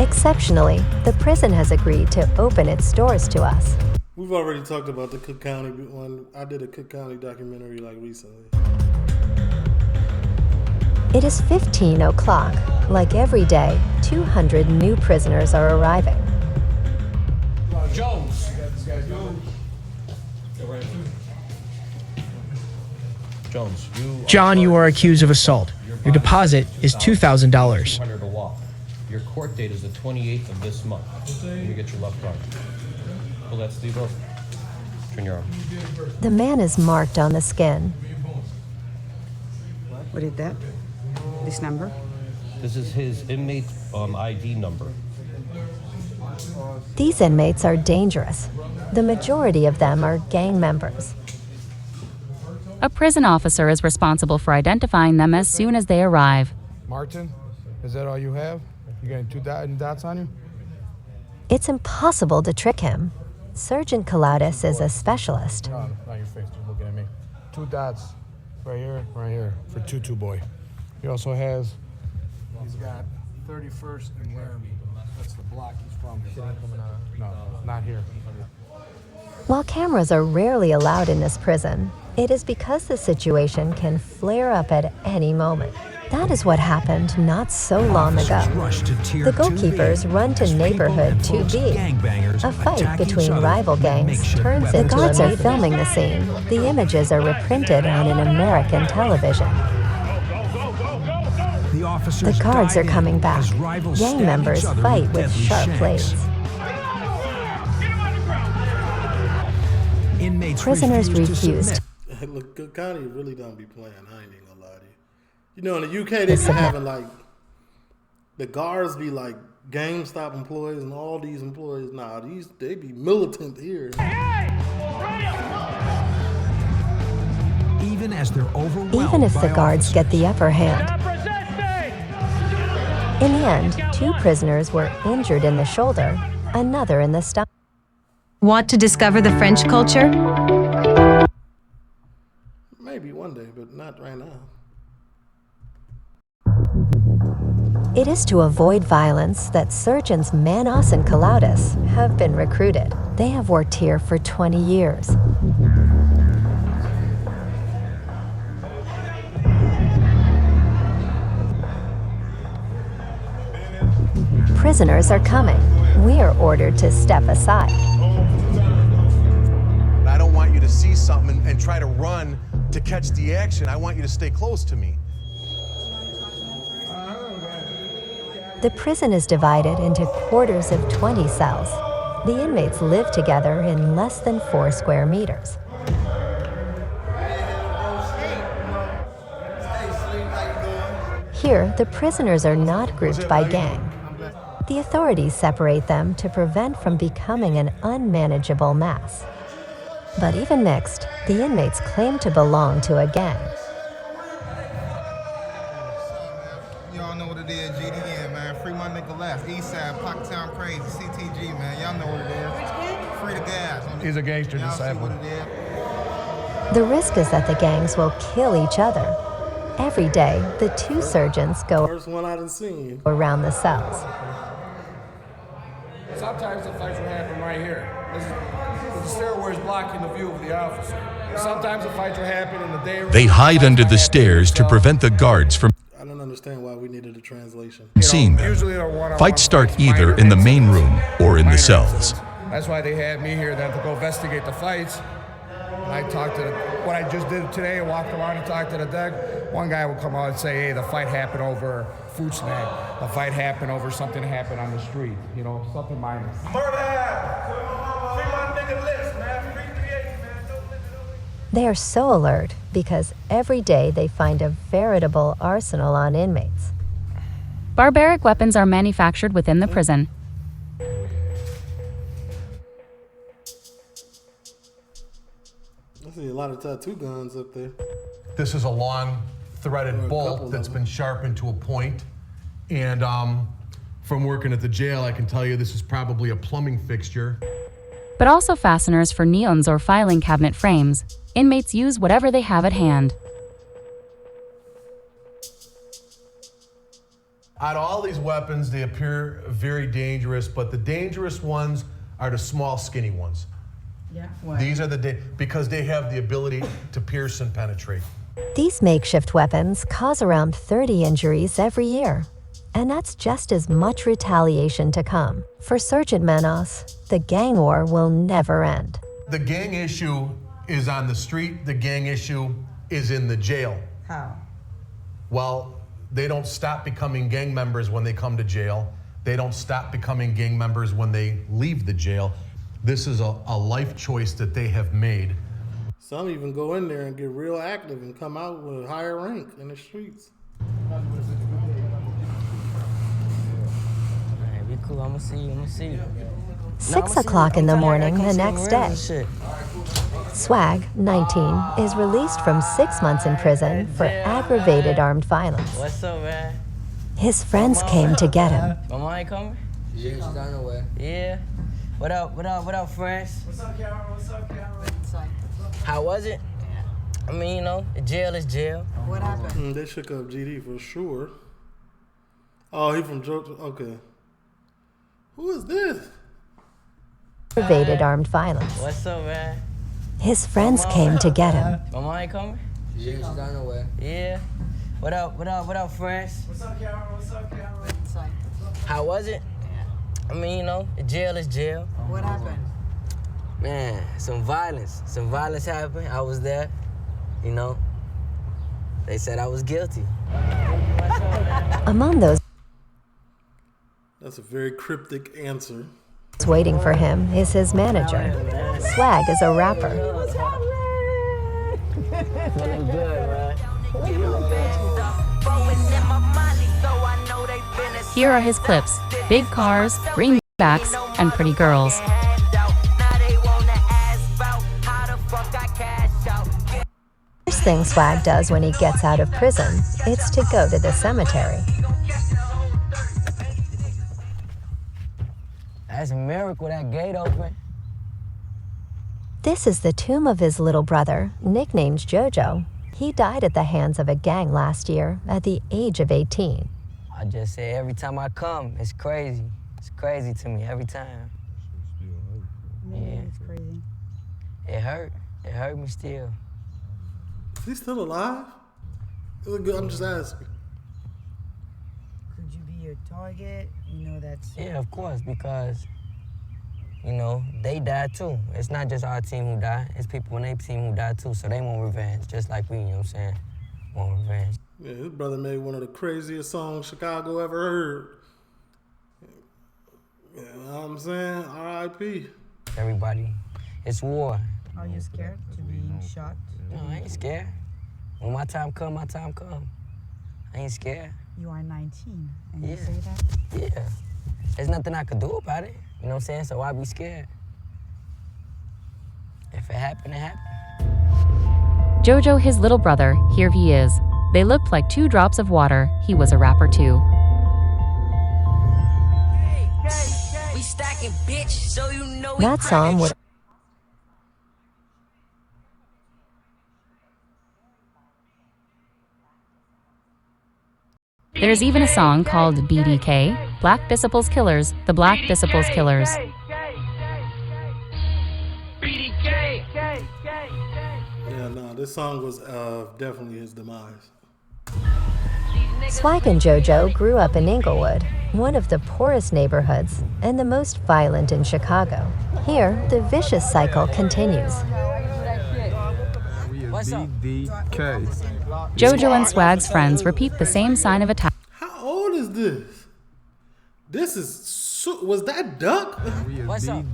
Exceptionally, the prison has agreed to open its doors to us. We've already talked about the Cook County one. I did a Cook County documentary like recently. It is 15 o'clock. Like every day, 200 new prisoners are arriving. Jones. Jones, John, you are accused of assault. Your deposit is $2,000. Your court date is the 28th of this month. Let me get your left arm. Pull that sleeve up. Turn your arm. The man is marked on the skin. What is that? This number? This is his inmate ID number. These inmates are dangerous. The majority of them are gang members. A prison officer is responsible for identifying them as soon as they arrive. Martin, is that all you have? You got 2 dots on you? It's impossible to trick him. Sergeant Colautis is a specialist. No, not your face, just looking at me. 2 dots, right here, for 2-2 boy. He also has. He's got 31st and Laramie. That's the block he's from. No, not here. While cameras are rarely allowed in this prison, it is because the situation can flare up at any moment. That is what happened not so long ago. The goalkeepers run to neighborhood 2B. A fight between rival gangs turns into the guards are filming the scene. The images are reprinted on an American television. The guards are coming back. Gang members fight with sharp blades. Prisoners refused. Look, Connie really don't be playing. I ain't even gonna lie to you. You know, in the UK, they be having like the guards be like GameStop employees, and all these employees. Nah, they be militant here. Even as they're overwhelmed. Even if the guards get the upper hand. In the end, 2 prisoners were injured in the shoulder, another in the stomach. Want to discover the French culture? Maybe one day, but not right now. It is to avoid violence that surgeons Manos and Kalautis have been recruited. They have worked here for 20 years. Prisoners are coming. We are ordered to step aside. I don't want you to see something and try to run to catch the action. I want you to stay close to me. The prison is divided into quarters of 20 cells. The inmates live together in less than 4 square meters. Here, the prisoners are not grouped by gang. The authorities separate them to prevent from becoming an unmanageable mass. But even mixed, the inmates claim to belong to a gang. Y'all know what it is, GDN, man. Free my nigga left. Eastside, Pocktown Crazy, CTG, man. Y'all know what it is. Free the gas. He's a gangster disciple. What it is. The risk is that the gangs will kill each other. Every day, the 2 surgeons go First one I done seen. around the cells. Sometimes the fights will happen right here. The stairway is blocking the view of the officer. Sometimes the fights will happen in the day. They hide under the stairs to prevent the guards from I don't understand why we needed a translation. seeing them. Fights start either in the main room or in the cells. That's why they had me here then to go investigate the fights. And I talked to what I just did today, I walked around and talked to the deck. One guy would come out and say, hey, the fight happened over food snack. The fight happened over something that happened on the street. You know, something minor. They are so alert because every day they find a veritable arsenal on inmates. Barbaric weapons are manufactured within the prison. I see a lot of tattoo guns up there. This is a long threaded bolt that's been sharpened to a point. And from working at the jail, I can tell you this is probably a plumbing fixture. But also fasteners for neons or filing cabinet frames. Inmates use whatever they have at hand. Out of all these weapons, they appear very dangerous, but the dangerous ones are the small, skinny ones. Yeah. Why? These are because they have the ability to pierce and penetrate. These makeshift weapons cause around 30 injuries every year. And that's just as much retaliation to come. For Sergeant Manos, the gang war will never end. The gang issue is on the street. The gang issue is in the jail. How? Well, they don't stop becoming gang members when they come to jail. They don't stop becoming gang members when they leave the jail. This is a life choice that they have made. Some even go in there and get real active and come out with a higher rank in the streets. Be cool. I'm gonna see you. 6 o'clock in the morning the next day. Swag, 19, is released from 6 months in prison for aggravated armed violence. What's up, man? His friends came to get him. My mom ain't coming? Yeah, she's on her way. Yeah. What up, friends? What's up, Cameron? How was it? I mean, you know, jail is jail. What happened? They shook up GD for sure. Oh, he from Georgia? Okay. Who is this? Aggravated armed violence. What's up, man? His friends came to get him. My mom ain't coming? Yeah, she's on her way. Yeah. What up, friends? What's up, Cameron? What's up, Cameron? How was it? I mean, you know, jail is jail. What happened? Man, some violence. Some violence happened. I was there. You know, they said I was guilty. Among those That's a very cryptic answer. waiting for him is his manager. Swag is a rapper. Feeling good, man. Here are his clips: big cars, greenbacks, and pretty girls. First thing Swag does when he gets out of prison, it's to go to the cemetery. That's a miracle that gate open. This is the tomb of his little brother, nicknamed JoJo. He died at the hands of a gang last year at the age of 18. I just say every time I come, it's crazy. It's crazy to me every time. Yeah, it's crazy. It hurt. It hurt me still. Is he still alive? I'm just asking. Could you be a target? You know, that's... Yeah, of course, because, you know, they died too. It's not just our team who died. It's people on their team who died too, so they want revenge, just like we, you know what I'm saying? Want revenge. Yeah, his brother made one of the craziest songs Chicago ever heard. You know what I'm saying? R.I.P. Everybody, it's war. Are you scared to be shot? No, I ain't scared. When my time come, my time come. I ain't scared. You are 19, and Yeah. you say that? Yeah. There's nothing I could do about it. You know what I'm saying? So why be scared? If it happened, it happened. JoJo, his little brother, here he is. They looked like two drops of water. He was a rapper too. We stacking, bitch, so you know That song would There's even a song called BDK, Black Disciples Killers, the Black Disciples Killers. Yeah, no, this song was definitely his demise. Swag and JoJo grew up in Inglewood, one of the poorest neighborhoods and the most violent in Chicago. Here, the vicious cycle continues. What's up? JoJo and Swag's friends repeat the same sign of attack. How old is this? This is... was that Duck? What's up?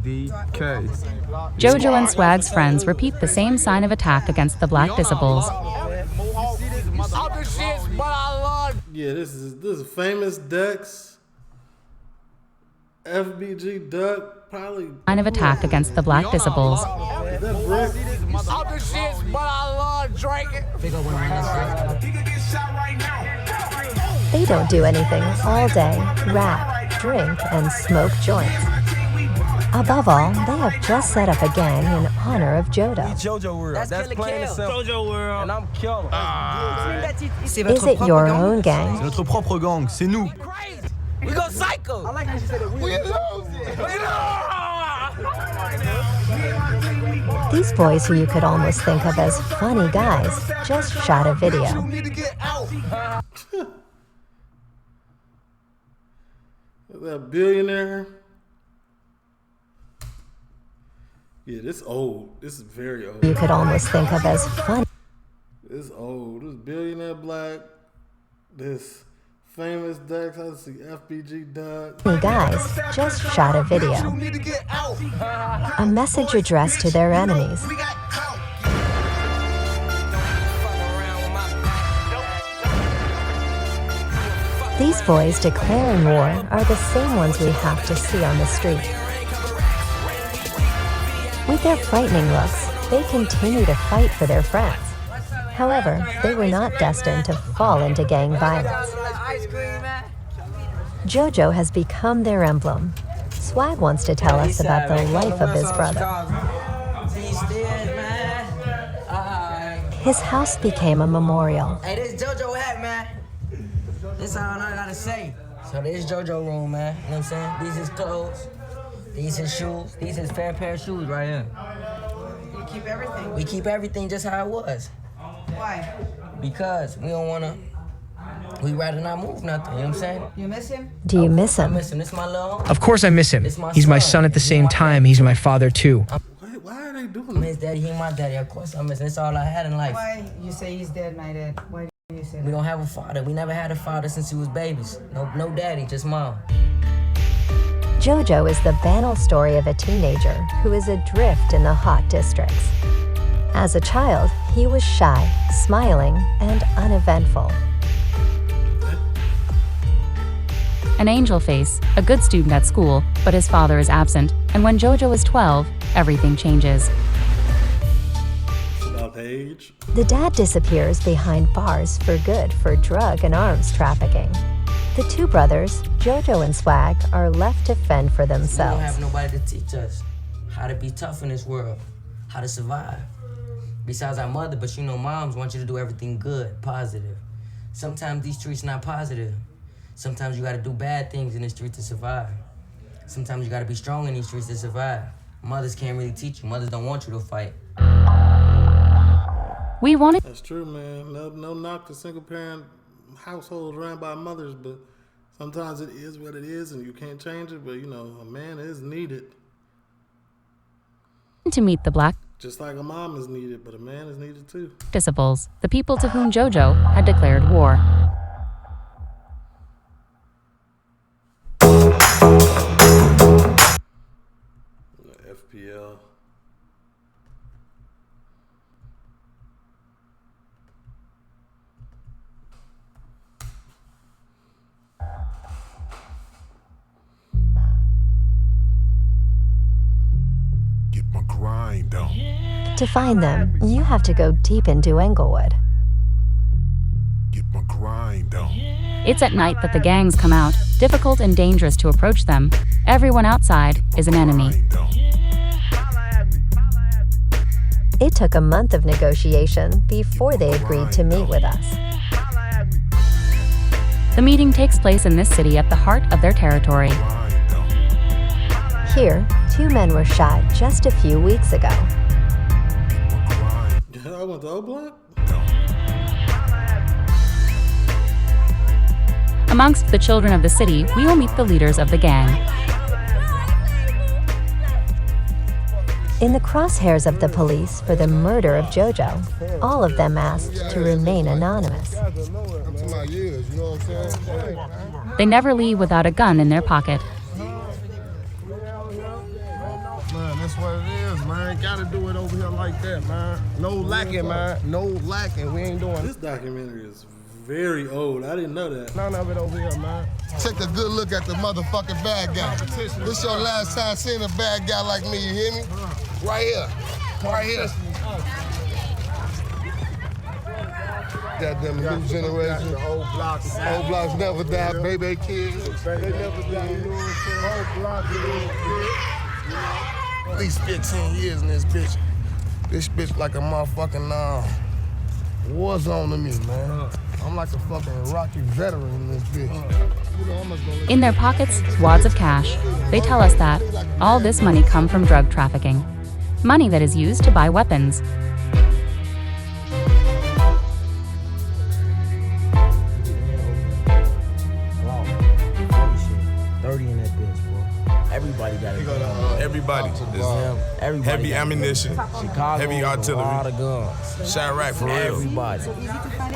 JoJo and Swag's friends repeat the same sign of attack against the Black Disciples. Yeah, this is famous Dex. FBG Duck, probably... Sign of attack against the Black Disciples. Is that Brick? Other shits, but I love drinking. They don't do anything all day, rap, drink, and smoke joints. Above all, they have just set up a gang in honor of Jodo. JoJo World. That's plain and simple. JoJo World. And I'm killer. Is it your own gang? C'est notre propre gang, c'est nous. We go psycho. I like how she said it. We lose it. These boys, who you could almost think of as funny guys, just shot a video. That billionaire. Yeah, this old. This is very old. You could almost think of as funny. This old. This billionaire black. This famous Dex. I see FBG Duck. Guys just shot a video. A message addressed to their enemies. These boys declaring war are the same ones we have to see on the street. With their frightening looks, they continue to fight for their friends. However, they were not destined to fall into gang violence. JoJo has become their emblem. Swag wants to tell us about the life of his brother. his house became a memorial. Hey, this JoJo hat, man. This all I gotta say. So this JoJo room, man. You know what I'm saying? These his clothes. These his shoes. These his fair pair of shoes right here. You keep everything? We keep everything just how it was. Why? Because we don't wanna, we rather not move nothing, you know what I'm saying? You miss him? Do you miss him? I miss him. This my little homie. Of course I miss him. He's my son at the same time. He's my father too. Why are they doing I miss daddy, he my daddy. Of course I miss him. That's all I had in life. Why you say he's dead, my dad? Why do you say that? We don't have a father. We never had a father since we was babies. No daddy, just mom. JoJo is the banal story of a teenager who is adrift in the hot districts. As a child, he was shy, smiling, and uneventful. An angel face, a good student at school, but his father is absent, and when JoJo is 12, everything changes. About age. The dad disappears behind bars for good for drug and arms trafficking. The two brothers, JoJo and Swag, are left to fend for We don't themselves. have nobody to teach us how to be tough in this world, how to survive. Besides our mother, but you know moms want you to do everything good, positive. Sometimes these streets not positive. Sometimes you gotta do bad things in the street to survive. Sometimes you gotta be strong in these streets to survive. Mothers can't really teach you. Mothers don't want you to fight. We wanted. That's true, man. No knock to single parent households ran by mothers, but sometimes it is what it is and you can't change it. But you know, a man is needed. To meet the Black Just like a mom is needed, but a man is needed too. Disciples, the people to whom JoJo had declared war. FPL. Get my grind on. To find them, you have to go deep into Englewood. Get my grind on. It's at night that the gangs come out, difficult and dangerous to approach them. Everyone outside is an enemy. It took a month of negotiation before they agreed to meet with us. The meeting takes place in this city at the heart of their territory. Here, two men were shot just a few weeks ago. I went to O-Block? Amongst the children of the city, we will meet the leaders of the gang. In the crosshairs of the police for the murder of JoJo, all of them asked to remain anonymous. They never leave without a gun in their pocket. Man, that's what it is, man. Gotta do it over here like that, man. No lacking, man. No lacking. We ain't doing this. Documentary is very old. I didn't know that. None of it over here, man. Take a good look at the motherfucking bad guy. This your last time seeing a bad guy like me, you hear me? Right here. Right here. Goddamn new generation. The old blocks never die, baby kids. They never die, you know what I'm saying? Old blocks, at least 15 years in this bitch. This bitch like a motherfucking war zone to me, man. I'm like a fucking Rocky veteran in this bitch. In their pockets, wads of cash. They tell us that all this money comes from drug trafficking. Money that is used to buy weapons. Everybody got it. Everybody. Everybody heavy ammunition, Chicago, heavy artillery, a lot of guns. Chirac for real. Everybody.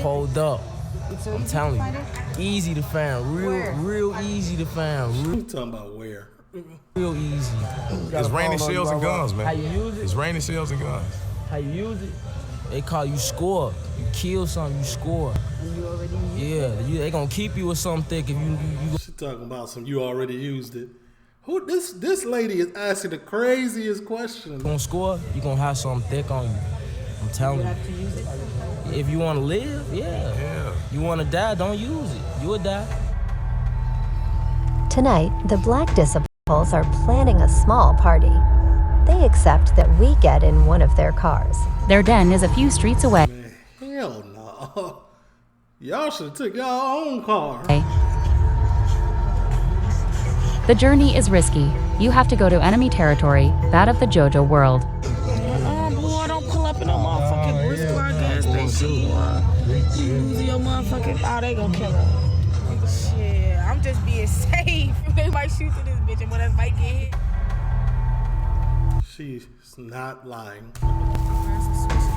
Pulled up. I'm telling you, easy to find. Real easy to find. You talking about where? Real easy. It's raining shells and guns, man. How you use it? It's raining shells and guns. How you use it? They call you score. You kill something, you score. You already used it? They gonna keep you with something thick if you. She talking about some. You already used it. Who this lady is asking the craziest questions. You gonna score? You gonna have something thick on you. I'm telling you. have to use it? If you wanna live, yeah. You wanna die, don't use it. You'll die. Tonight, the Black Disciples are planning a small party. They accept that we get in one of their cars. Their den is a few streets away. Hell no. Y'all should have took y'all own car. The journey is risky. You have to go to enemy territory, that of the JoJo world. Boy, don't pull up in no motherfucking Bristol gas station. Use your motherfucking. Oh, they gonna kill her. Shit, I'm just being safe. They might shoot to this bitch and one of us might get hit. She's not lying.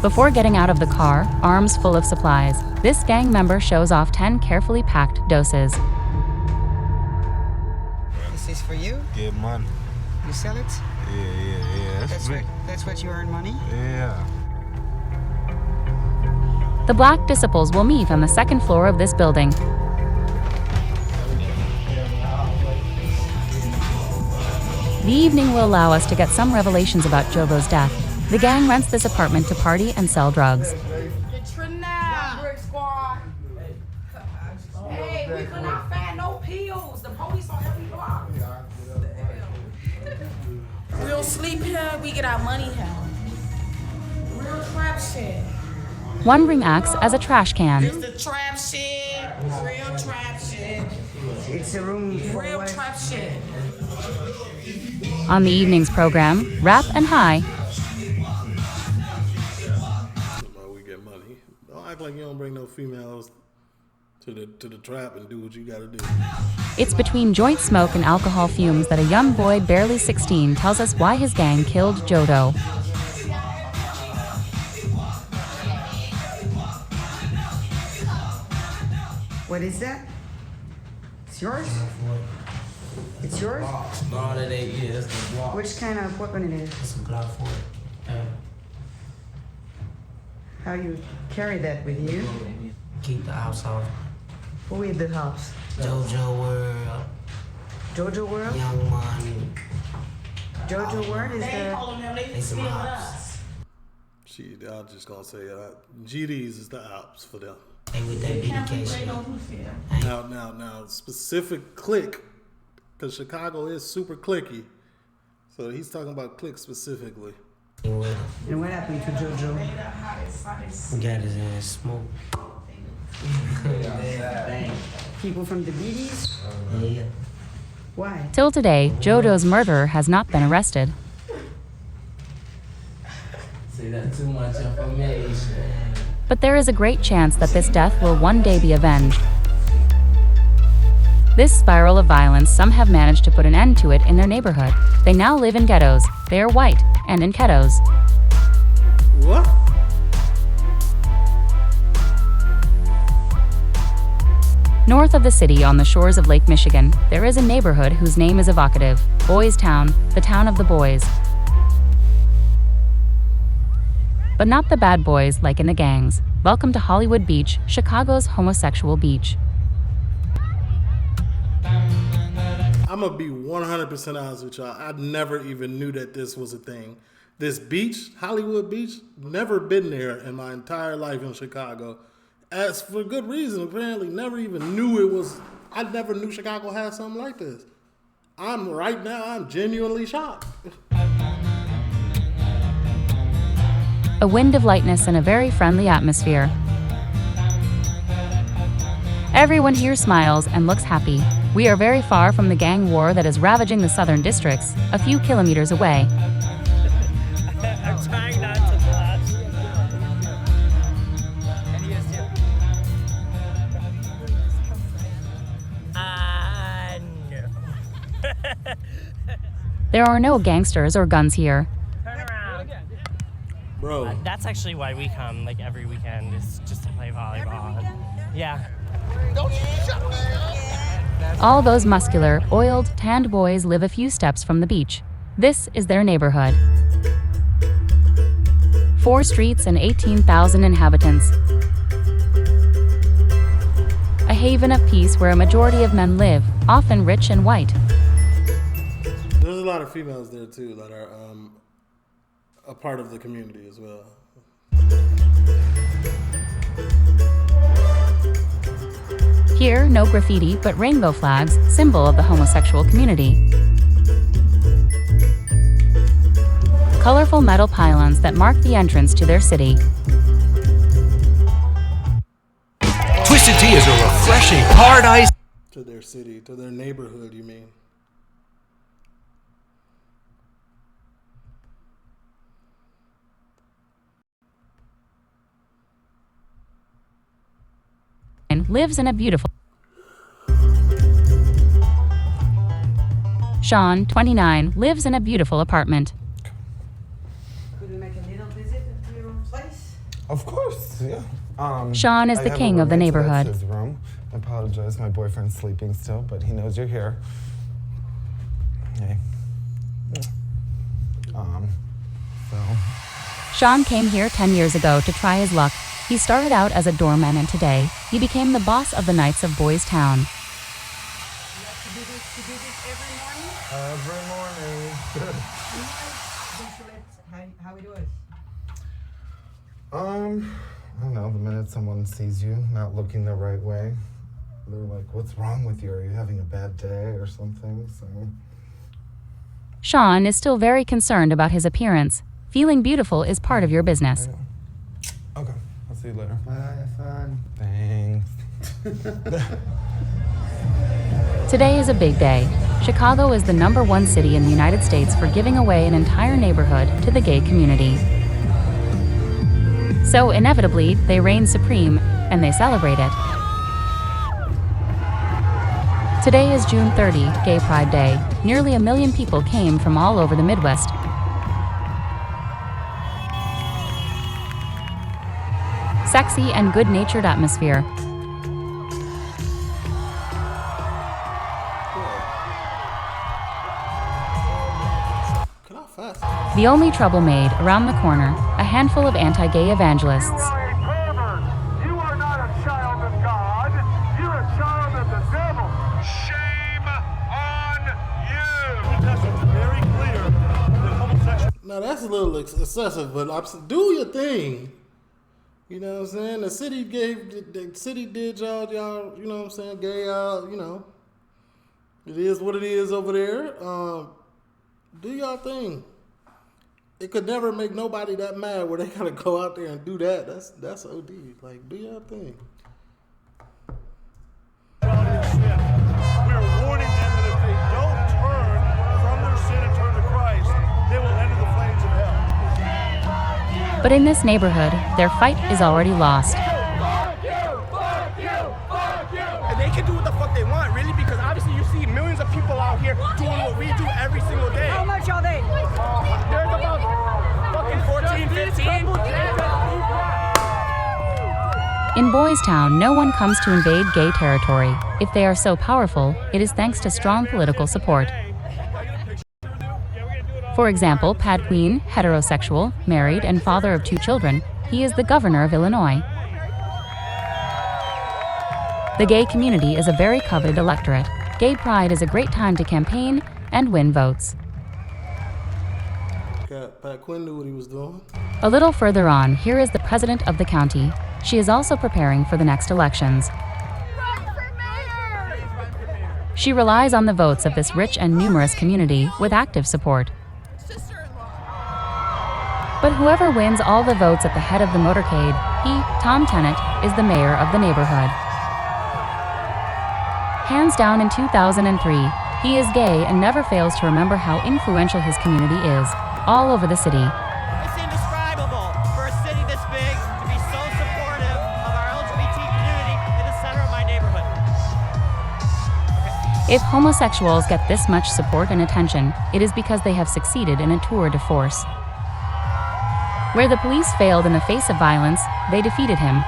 Before getting out of the car, arms full of supplies, this gang member shows off 10 carefully packed doses. This is for you? Get money. You sell it? Yeah. That's what you earn money? Yeah. The Black Disciples will meet on the second floor of this building. The evening will allow us to get some revelations about Jobo's death. The gang rents this apartment to party and sell drugs. Brick Squad. Hey, we could not find no pills. The police on every block. We don't sleep here, we get our money here. Real trap shit. One ring acts as a trash can. It's the trap shit. Real trap shit. It's a room for real trap shit. On the evening's program, Rap and High. We get money. Don't act like you don't bring no females to the trap and do what you gotta do. It's between joint smoke and alcohol fumes that a young boy barely 16 tells us why his gang killed Jodo. What is that? It's yours? It's yours? No, that ain't it. That's the Glock. Which kind of weapon it is? It's a Glock 4. How you carry that with you? Keep the house off. Who is the house? JoJo World. JoJo World? Young Money. JoJo World is They some ops. I'm just gonna say GDs is the ops for them. Hey, with that BDK shit. Now, specific click, because Chicago is super clicky. So he's talking about click specifically. And what happened to JoJo? We got his ass smoke. People from the BDs? Yeah. Why? Till today, Jodo's murderer has not been arrested. See, that's too much information. But there is a great chance that this death will one day be avenged. This spiral of violence, some have managed to put an end to it in their neighborhood. They now live in ghettos. They are white and in ghettos. What? North of the city, on the shores of Lake Michigan, there is a neighborhood whose name is evocative: Boys Town, the town of the boys. But not the bad boys like in the gangs. Welcome to Hollywood Beach, Chicago's homosexual beach. I'm gonna be 100% honest with y'all. I never even knew that this was a thing. This beach, Hollywood Beach, never been there in my entire life in Chicago. As for good reason, apparently never even knew it was, I never knew Chicago had something like this. I'm genuinely shocked. A wind of lightness and a very friendly atmosphere. Everyone here smiles and looks happy. We are very far from the gang war that is ravaging the southern districts, a few kilometers away. I'm trying not to laugh. And he is too. No. There are no gangsters or guns here. Turn around. Bro. That's actually why we come like every weekend, is just to play volleyball. Yeah. All those muscular, oiled, tanned boys live a few steps from the beach. This is their neighborhood. 4 streets and 18,000 inhabitants. A haven of peace where a majority of men live, often rich and white. There's a lot of females there too that are a part of the community as well. Here, no graffiti, but rainbow flags, symbol of the homosexual community. Colorful metal pylons that mark the entrance to their city. Electricity is a refreshing paradise. To their city, to their neighborhood, you mean? Lives in a beautiful. Sean, 29, lives in a beautiful apartment. Could we make a little visit to your place? Of course, yeah. Sean is I the have king a of the roommate, so neighborhood. that's his room. I apologize, my boyfriend's sleeping still, but he knows you're here. Hey. So. Sean came here 10 years ago to try his luck. He started out as a doorman and today, he became the boss of the Knights of Boys Town. Every morning. How we do it? I don't know, the minute someone sees you not looking the right way, they're like, what's wrong with you? Are you having a bad day or something? So. Sean is still very concerned about his appearance. Feeling beautiful is part of your business. Okay, I'll see you later. Bye, have fun. Thanks. Today is a big day. Chicago is the #1 city in the United States for giving away an entire neighborhood to the gay community. So inevitably, they reign supreme, and they celebrate it. Today is June 30, Gay Pride Day. Nearly 1 million people came from all over the Midwest. Sexy and good-natured atmosphere. The only trouble made around the corner, a handful of anti-gay evangelists. Now that's a little excessive, but do your thing. You know what I'm saying? The city did y'all, you know what I'm saying, gay y'all, you know. It is what it is over there. Do y'all thing. It could never make nobody that mad where they gotta go out there and do that. That's OD. Like, do y'all thing. We're warning them that if they don't turn from their sin and turn to Christ, they will enter the flames of hell. But in this neighborhood, their fight is already lost. And they can do what the fuck they want, really, because obviously you see millions of people out here doing what we do every single day. How much are they? There's about fucking 14, 15. In Boys Town, no one comes to invade gay territory. If they are so powerful, it is thanks to strong political support. For example, Pat Queen, heterosexual, married, and father of 2 children, he is the governor of Illinois. The gay community is a very coveted electorate. Gay Pride is a great time to campaign and win votes. Pat Quinn knew what he was doing. A little further on, here is the president of the county. She is also preparing for the next elections. She relies on the votes of this rich and numerous community with active support. But whoever wins all the votes at the head of the motorcade, he, Tom Tennant, is the mayor of the neighborhood. Hands down in 2003, he is gay and never fails to remember how influential his community is, all over the city. It's indescribable for a city this big to be so supportive of our LGBT community in the center of my neighborhood. If homosexuals get this much support and attention, it is because they have succeeded in a tour de force. Where the police failed in the face of violence, they defeated him.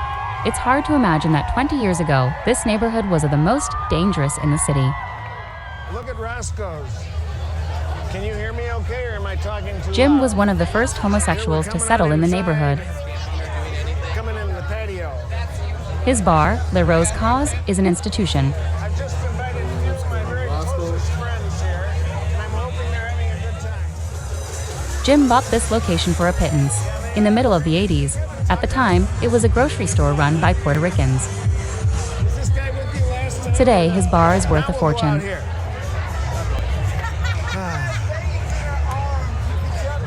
It's hard to imagine that 20 years ago, this neighborhood was the most dangerous in the city. Look at Roscoe's. Can you hear me okay, or am I talking too Jim loud? was one of the first homosexuals to settle in the neighborhood. Coming in the patio. His bar, Le Rose Cause, is an institution. I've just invited a few of my very closest friends here, and I'm hoping they're having a good time. Jim bought this location for a pittance. In the middle of the 80s, at the time, it was a grocery store run by Puerto Ricans. Today, his bar is worth a fortune.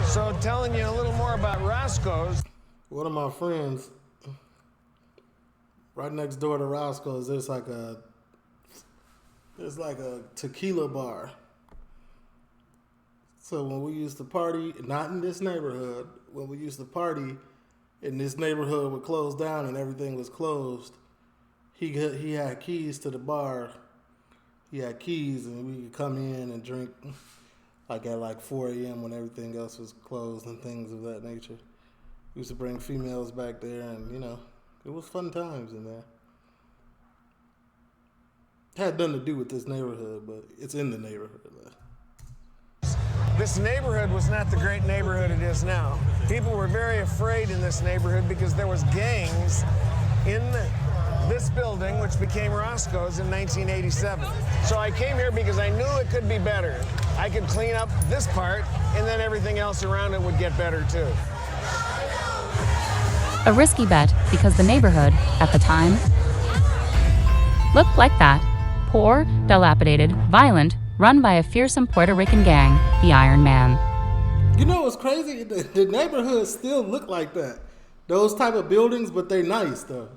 So telling you a little more about Roscoe's. One of my friends right next door to Roscoe's, there's like a tequila bar. So when we used to party, not in this neighborhood, when we used to party, and this neighborhood would close down and everything was closed, he had keys to the bar. He had keys, and we could come in and drink like at like 4 a.m. when everything else was closed and things of that nature. We used to bring females back there, and it was fun times in there. Had nothing to do with this neighborhood, but it's in the neighborhood. This neighborhood was not the great neighborhood it is now. People were very afraid in this neighborhood because there was gangs in this building, which became Roscoe's in 1987. So I came here because I knew it could be better. I could clean up this part, and then everything else around it would get better too. A risky bet because the neighborhood, at the time, looked like that. Poor, dilapidated, violent, run by a fearsome Puerto Rican gang, the Iron Man. You know what's crazy? The neighborhoods still look like that. Those type of buildings, but they're nice though.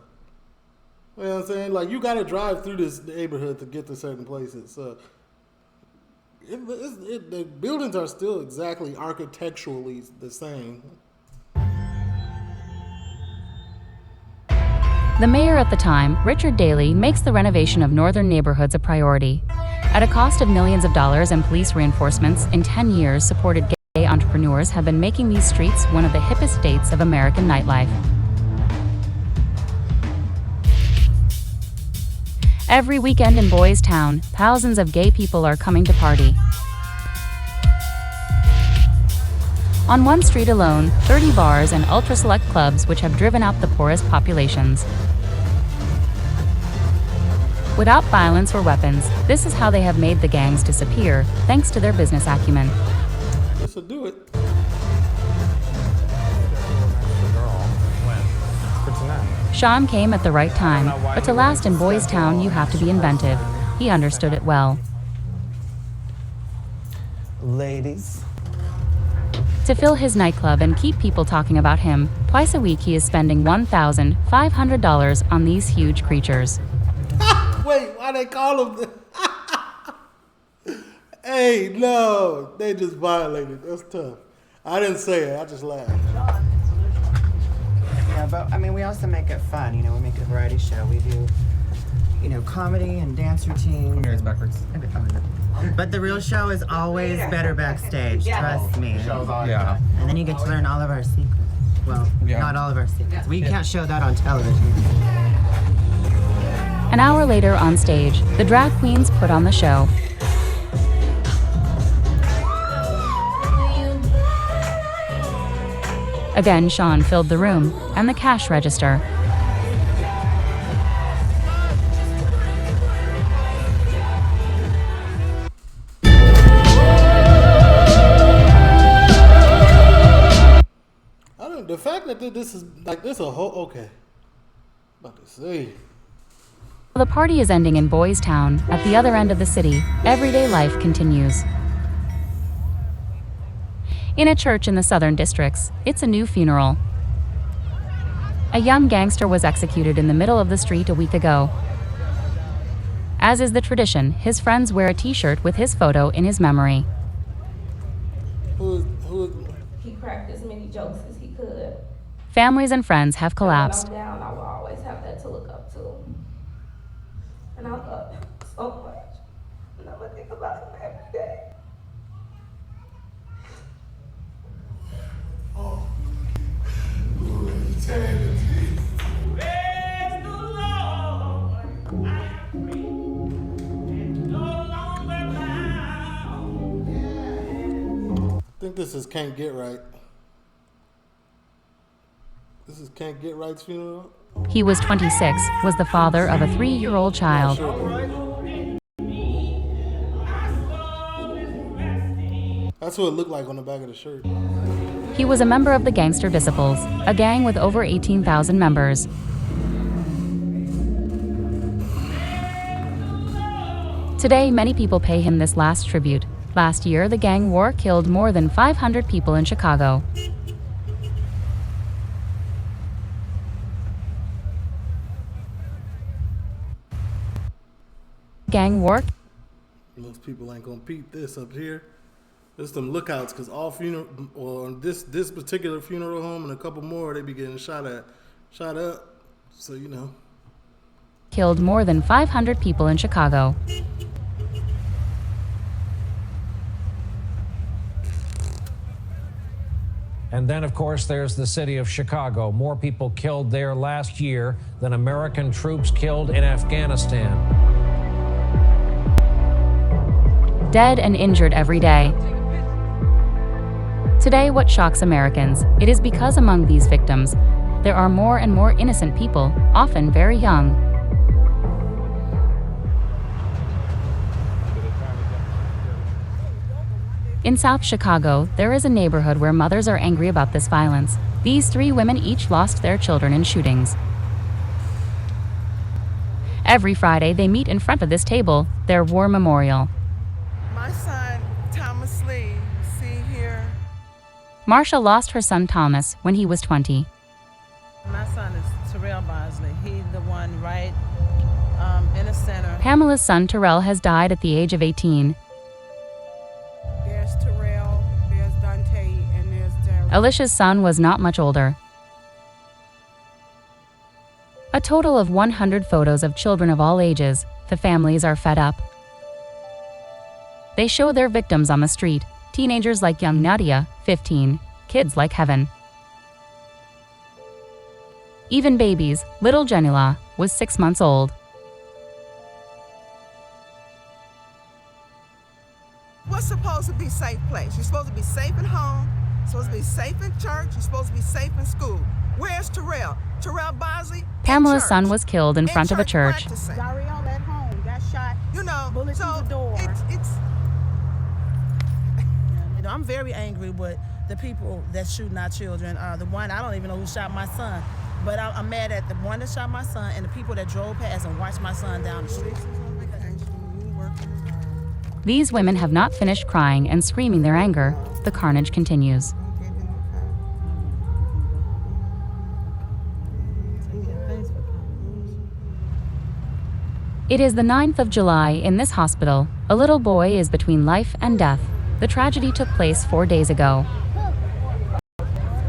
You know what I'm saying? Like, you gotta drive through this neighborhood to get to certain places. So the buildings are still exactly architecturally the same. The mayor at the time, Richard Daley, makes the renovation of northern neighborhoods a priority. At a cost of millions of dollars and police reinforcements, in 10 years, supported gay entrepreneurs have been making these streets one of the hippest states of American nightlife. Every weekend in Boys Town, thousands of gay people are coming to party. On one street alone, 30 bars and ultra-select clubs which have driven out the poorest populations. Without violence or weapons, this is how they have made the gangs disappear, thanks to their business acumen. This will do it. Sean came at the right time, but to last in Boys Town, you have to be inventive. He understood it well. Ladies. To fill his nightclub and keep people talking about him, twice a week he is spending $1,500 on these huge creatures. Wait, why they call them? Hey, no, they just violated. That's tough. I didn't say it. I just laughed. Yeah, but I mean, we also make it fun. You know, we make it a variety show. We do, comedy and dance routines. Here's backwards. But the real show is always better backstage. Trust me. Yeah. And then you get to learn all of our secrets. Well, not all of our secrets. We can't show that on television. An hour later on stage, the drag queens put on the show. Again, Sean filled the room and the cash register. The fact that this is like this a whole okay. About to say. The party is ending in Boys Town, at the other end of the city. Everyday life continues. In a church in the southern districts, it's a new funeral. A young gangster was executed in the middle of the street a week ago. As is the tradition, his friends wear a t-shirt with his photo in his memory. He cracked as many jokes as he could. Families and friends have collapsed. When I'm down, I will always have that to look up to. And I love him so much. And I'm gonna think about him every day. I think this is Can't Get Right. This is Can't Get Right's funeral. He was 26, was the father of a 3-year-old child. That's what it looked like on the back of the shirt. He was a member of the Gangster Disciples, a gang with over 18,000 members. Today, many people pay him this last tribute. Last year, the gang war killed more than 500 people in Chicago. gang war. Most people ain't gonna peep this up here. There's some lookouts because all funeral, or this particular funeral home and a couple more, they be getting shot up. So you know. Killed more than 500 people in Chicago. And then, of course, there's the city of Chicago. More people killed there last year than American troops killed in Afghanistan. Dead and injured every day. Today, what shocks Americans, it is because among these victims, there are more and more innocent people, often very young. In South Chicago, there is a neighborhood where mothers are angry about this violence. These 3 women each lost their children in shootings. Every Friday, they meet in front of this table, their war memorial. My son, Thomas Lee, see here. Marsha lost her son Thomas when he was 20. My son is Terrell Bosley. He's the one right in the center. Pamela's son Terrell has died at the age of 18. There's Terrell, there's Dante, and there's Daryl. Alicia's son was not much older. A total of 100 photos of children of all ages. The families are fed up. They show their victims on the street. Teenagers like young Nadia, 15, kids like Heaven. Even babies, little Janila was 6 months old. What's supposed to be a safe place? You're supposed to be safe at home, you're supposed to be safe in church, you're supposed to be safe in school. Where's Terrell? Terrell Bosley? Pamela's son was killed in front of a church. Daryl at home got shot. You know, bullet through the door. It's You know, I'm very angry with the people that shooting our children. The one, I don't even know who shot my son, but I'm mad at the one that shot my son and the people that drove past and watched my son down the street. These women have not finished crying and screaming their anger. The carnage continues. It is the 9th of July in this hospital. A little boy is between life and death. The tragedy took place 4 days ago.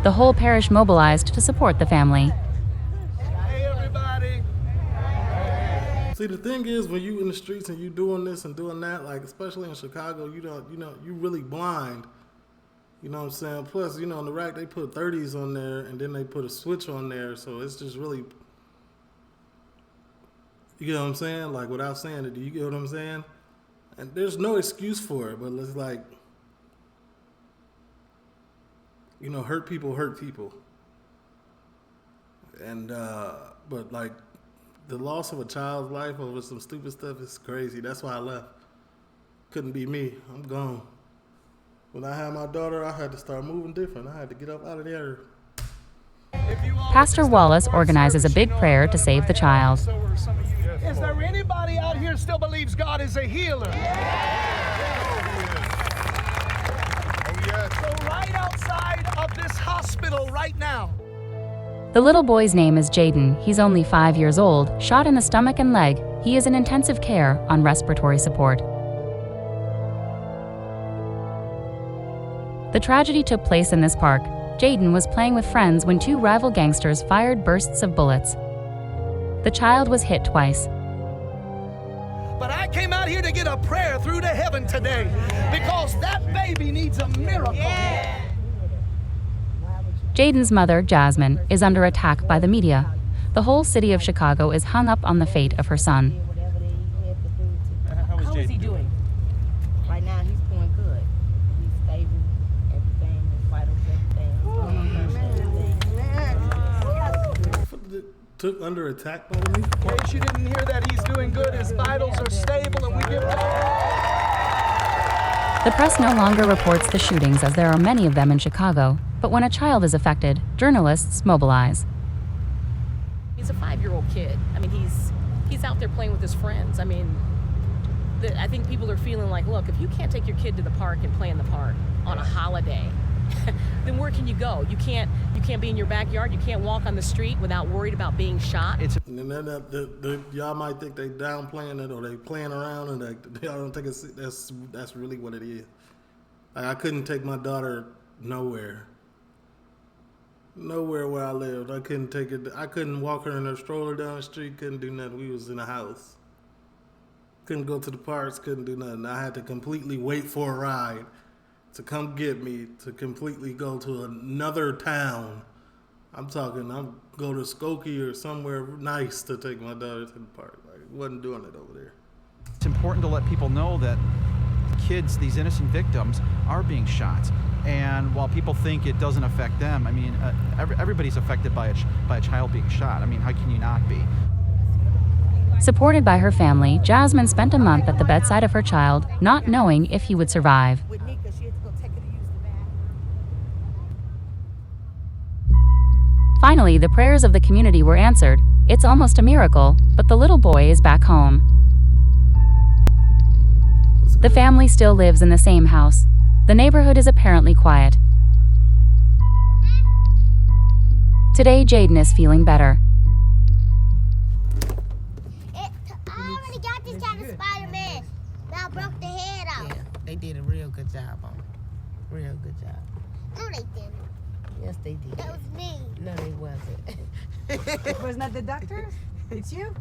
The whole parish mobilized to support the family. Hey, everybody. See, the thing is, when you in the streets and you doing this and doing that, like especially in Chicago, you really blind. You know what I'm saying? Plus, you know, on the rack they put 30s on there and then they put a switch on there, so it's just really, you know what I'm saying? Like without saying it, do you get what I'm saying? And there's no excuse for it, but it's like, you know, hurt people. And, but like the loss of a child's life over some stupid stuff is crazy. That's why I left. Couldn't be me. I'm gone. When I had my daughter, I had to start moving different. I had to get up out of there. Pastor Wallace organizes a big prayer to save the child. Is there anybody out here still believes God is a healer? So right outside of this hospital right now. The little boy's name is Jaden. He's only 5 years old, shot in the stomach and leg. He is in intensive care on respiratory support. The tragedy took place in this park. Jaden was playing with friends when 2 rival gangsters fired bursts of bullets. The child was hit twice. But I came out here to get a prayer through to heaven today because that baby needs a miracle. Yeah. Jaden's mother, Jasmine, is under attack by the media. The whole city of Chicago is hung up on the fate of her son. How is he doing? Right now, he's doing good. He's stable, everything, his vitals, everything. Took under attack by me? In case you didn't hear that, he's doing good. His vitals are stable, and we give The press no longer reports the shootings as there are many of them in Chicago, but when a child is affected, journalists mobilize. He's a 5-year-old kid. I mean, he's out there playing with his friends. I mean, I think people are feeling like, look, if you can't take your kid to the park and play in the park on a holiday, then where can you go? You can't be in your backyard. You can't walk on the street without worried about being shot. And then y'all might think they downplaying it or they playing around, and y'all don't think that's really what it is. Like, I couldn't take my daughter nowhere where I lived. I couldn't take it. I couldn't walk her in her stroller down the street. Couldn't do nothing. We was in a house. Couldn't go to the parks. Couldn't do nothing. I had to completely wait for a ride to come get me, to completely go to another town. I'm talking, I'm go to Skokie or somewhere nice to take my daughter to the park. Like, wasn't doing it over there. It's important to let people know that kids, these innocent victims, are being shot. And while people think it doesn't affect them, I mean, everybody's affected by a child being shot. I mean, how can you not be? Supported by her family, Jasmine spent a month at the bedside of her child, not knowing if he would survive. Finally, the prayers of the community were answered. It's almost a miracle, but the little boy is back home. The family still lives in the same house. The neighborhood is apparently quiet. Today, Jaden is feeling better. I already got this kind of Spider-Man. Now I broke the head off. Yeah, they did a real good job on it. Real good job. No, they didn't. Yes, they did. That was me. No, they wasn't. Wasn't that the doctors? It's you.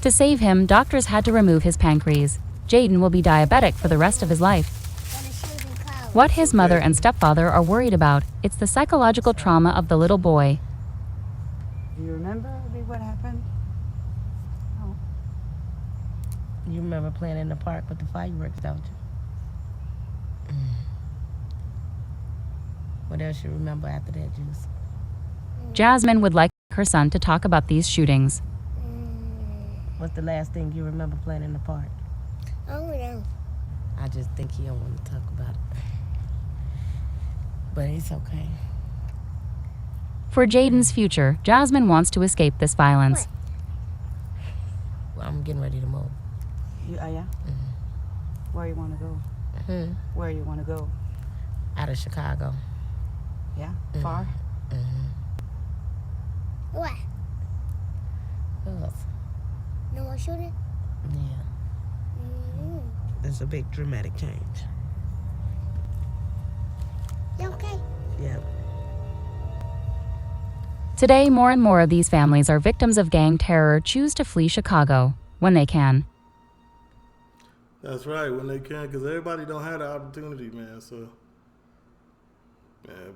To save him, doctors had to remove his pancreas. Jaden will be diabetic for the rest of his life. What his mother and stepfather are worried about, it's the psychological trauma of the little boy. Do you remember what happened? No. You remember playing in the park with the fireworks, don't you? What else you remember after that, Juice? Jasmine would like her son to talk about these shootings. What's the last thing you remember playing in the park? Oh, no. I just think he don't want to talk about it. But it's okay. For Jaden's future, Jasmine wants to escape this violence. Well, I'm getting ready to move. Yeah? Mm-hmm. Where you want to go? Where you want to go? Out of Chicago. Yeah? Far? What? Yes. No more shooting? Yeah. There's a big dramatic change. You okay? Yeah. Today, more and more of these families are victims of gang terror choose to flee Chicago when they can. That's right, when they can, because everybody don't have the opportunity, man. So, man,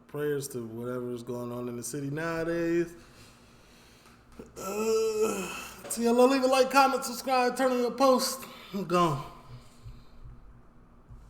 prayers to whatever is going on in the city nowadays. See, leave a like, comment, subscribe, turn on your post. I'm gone.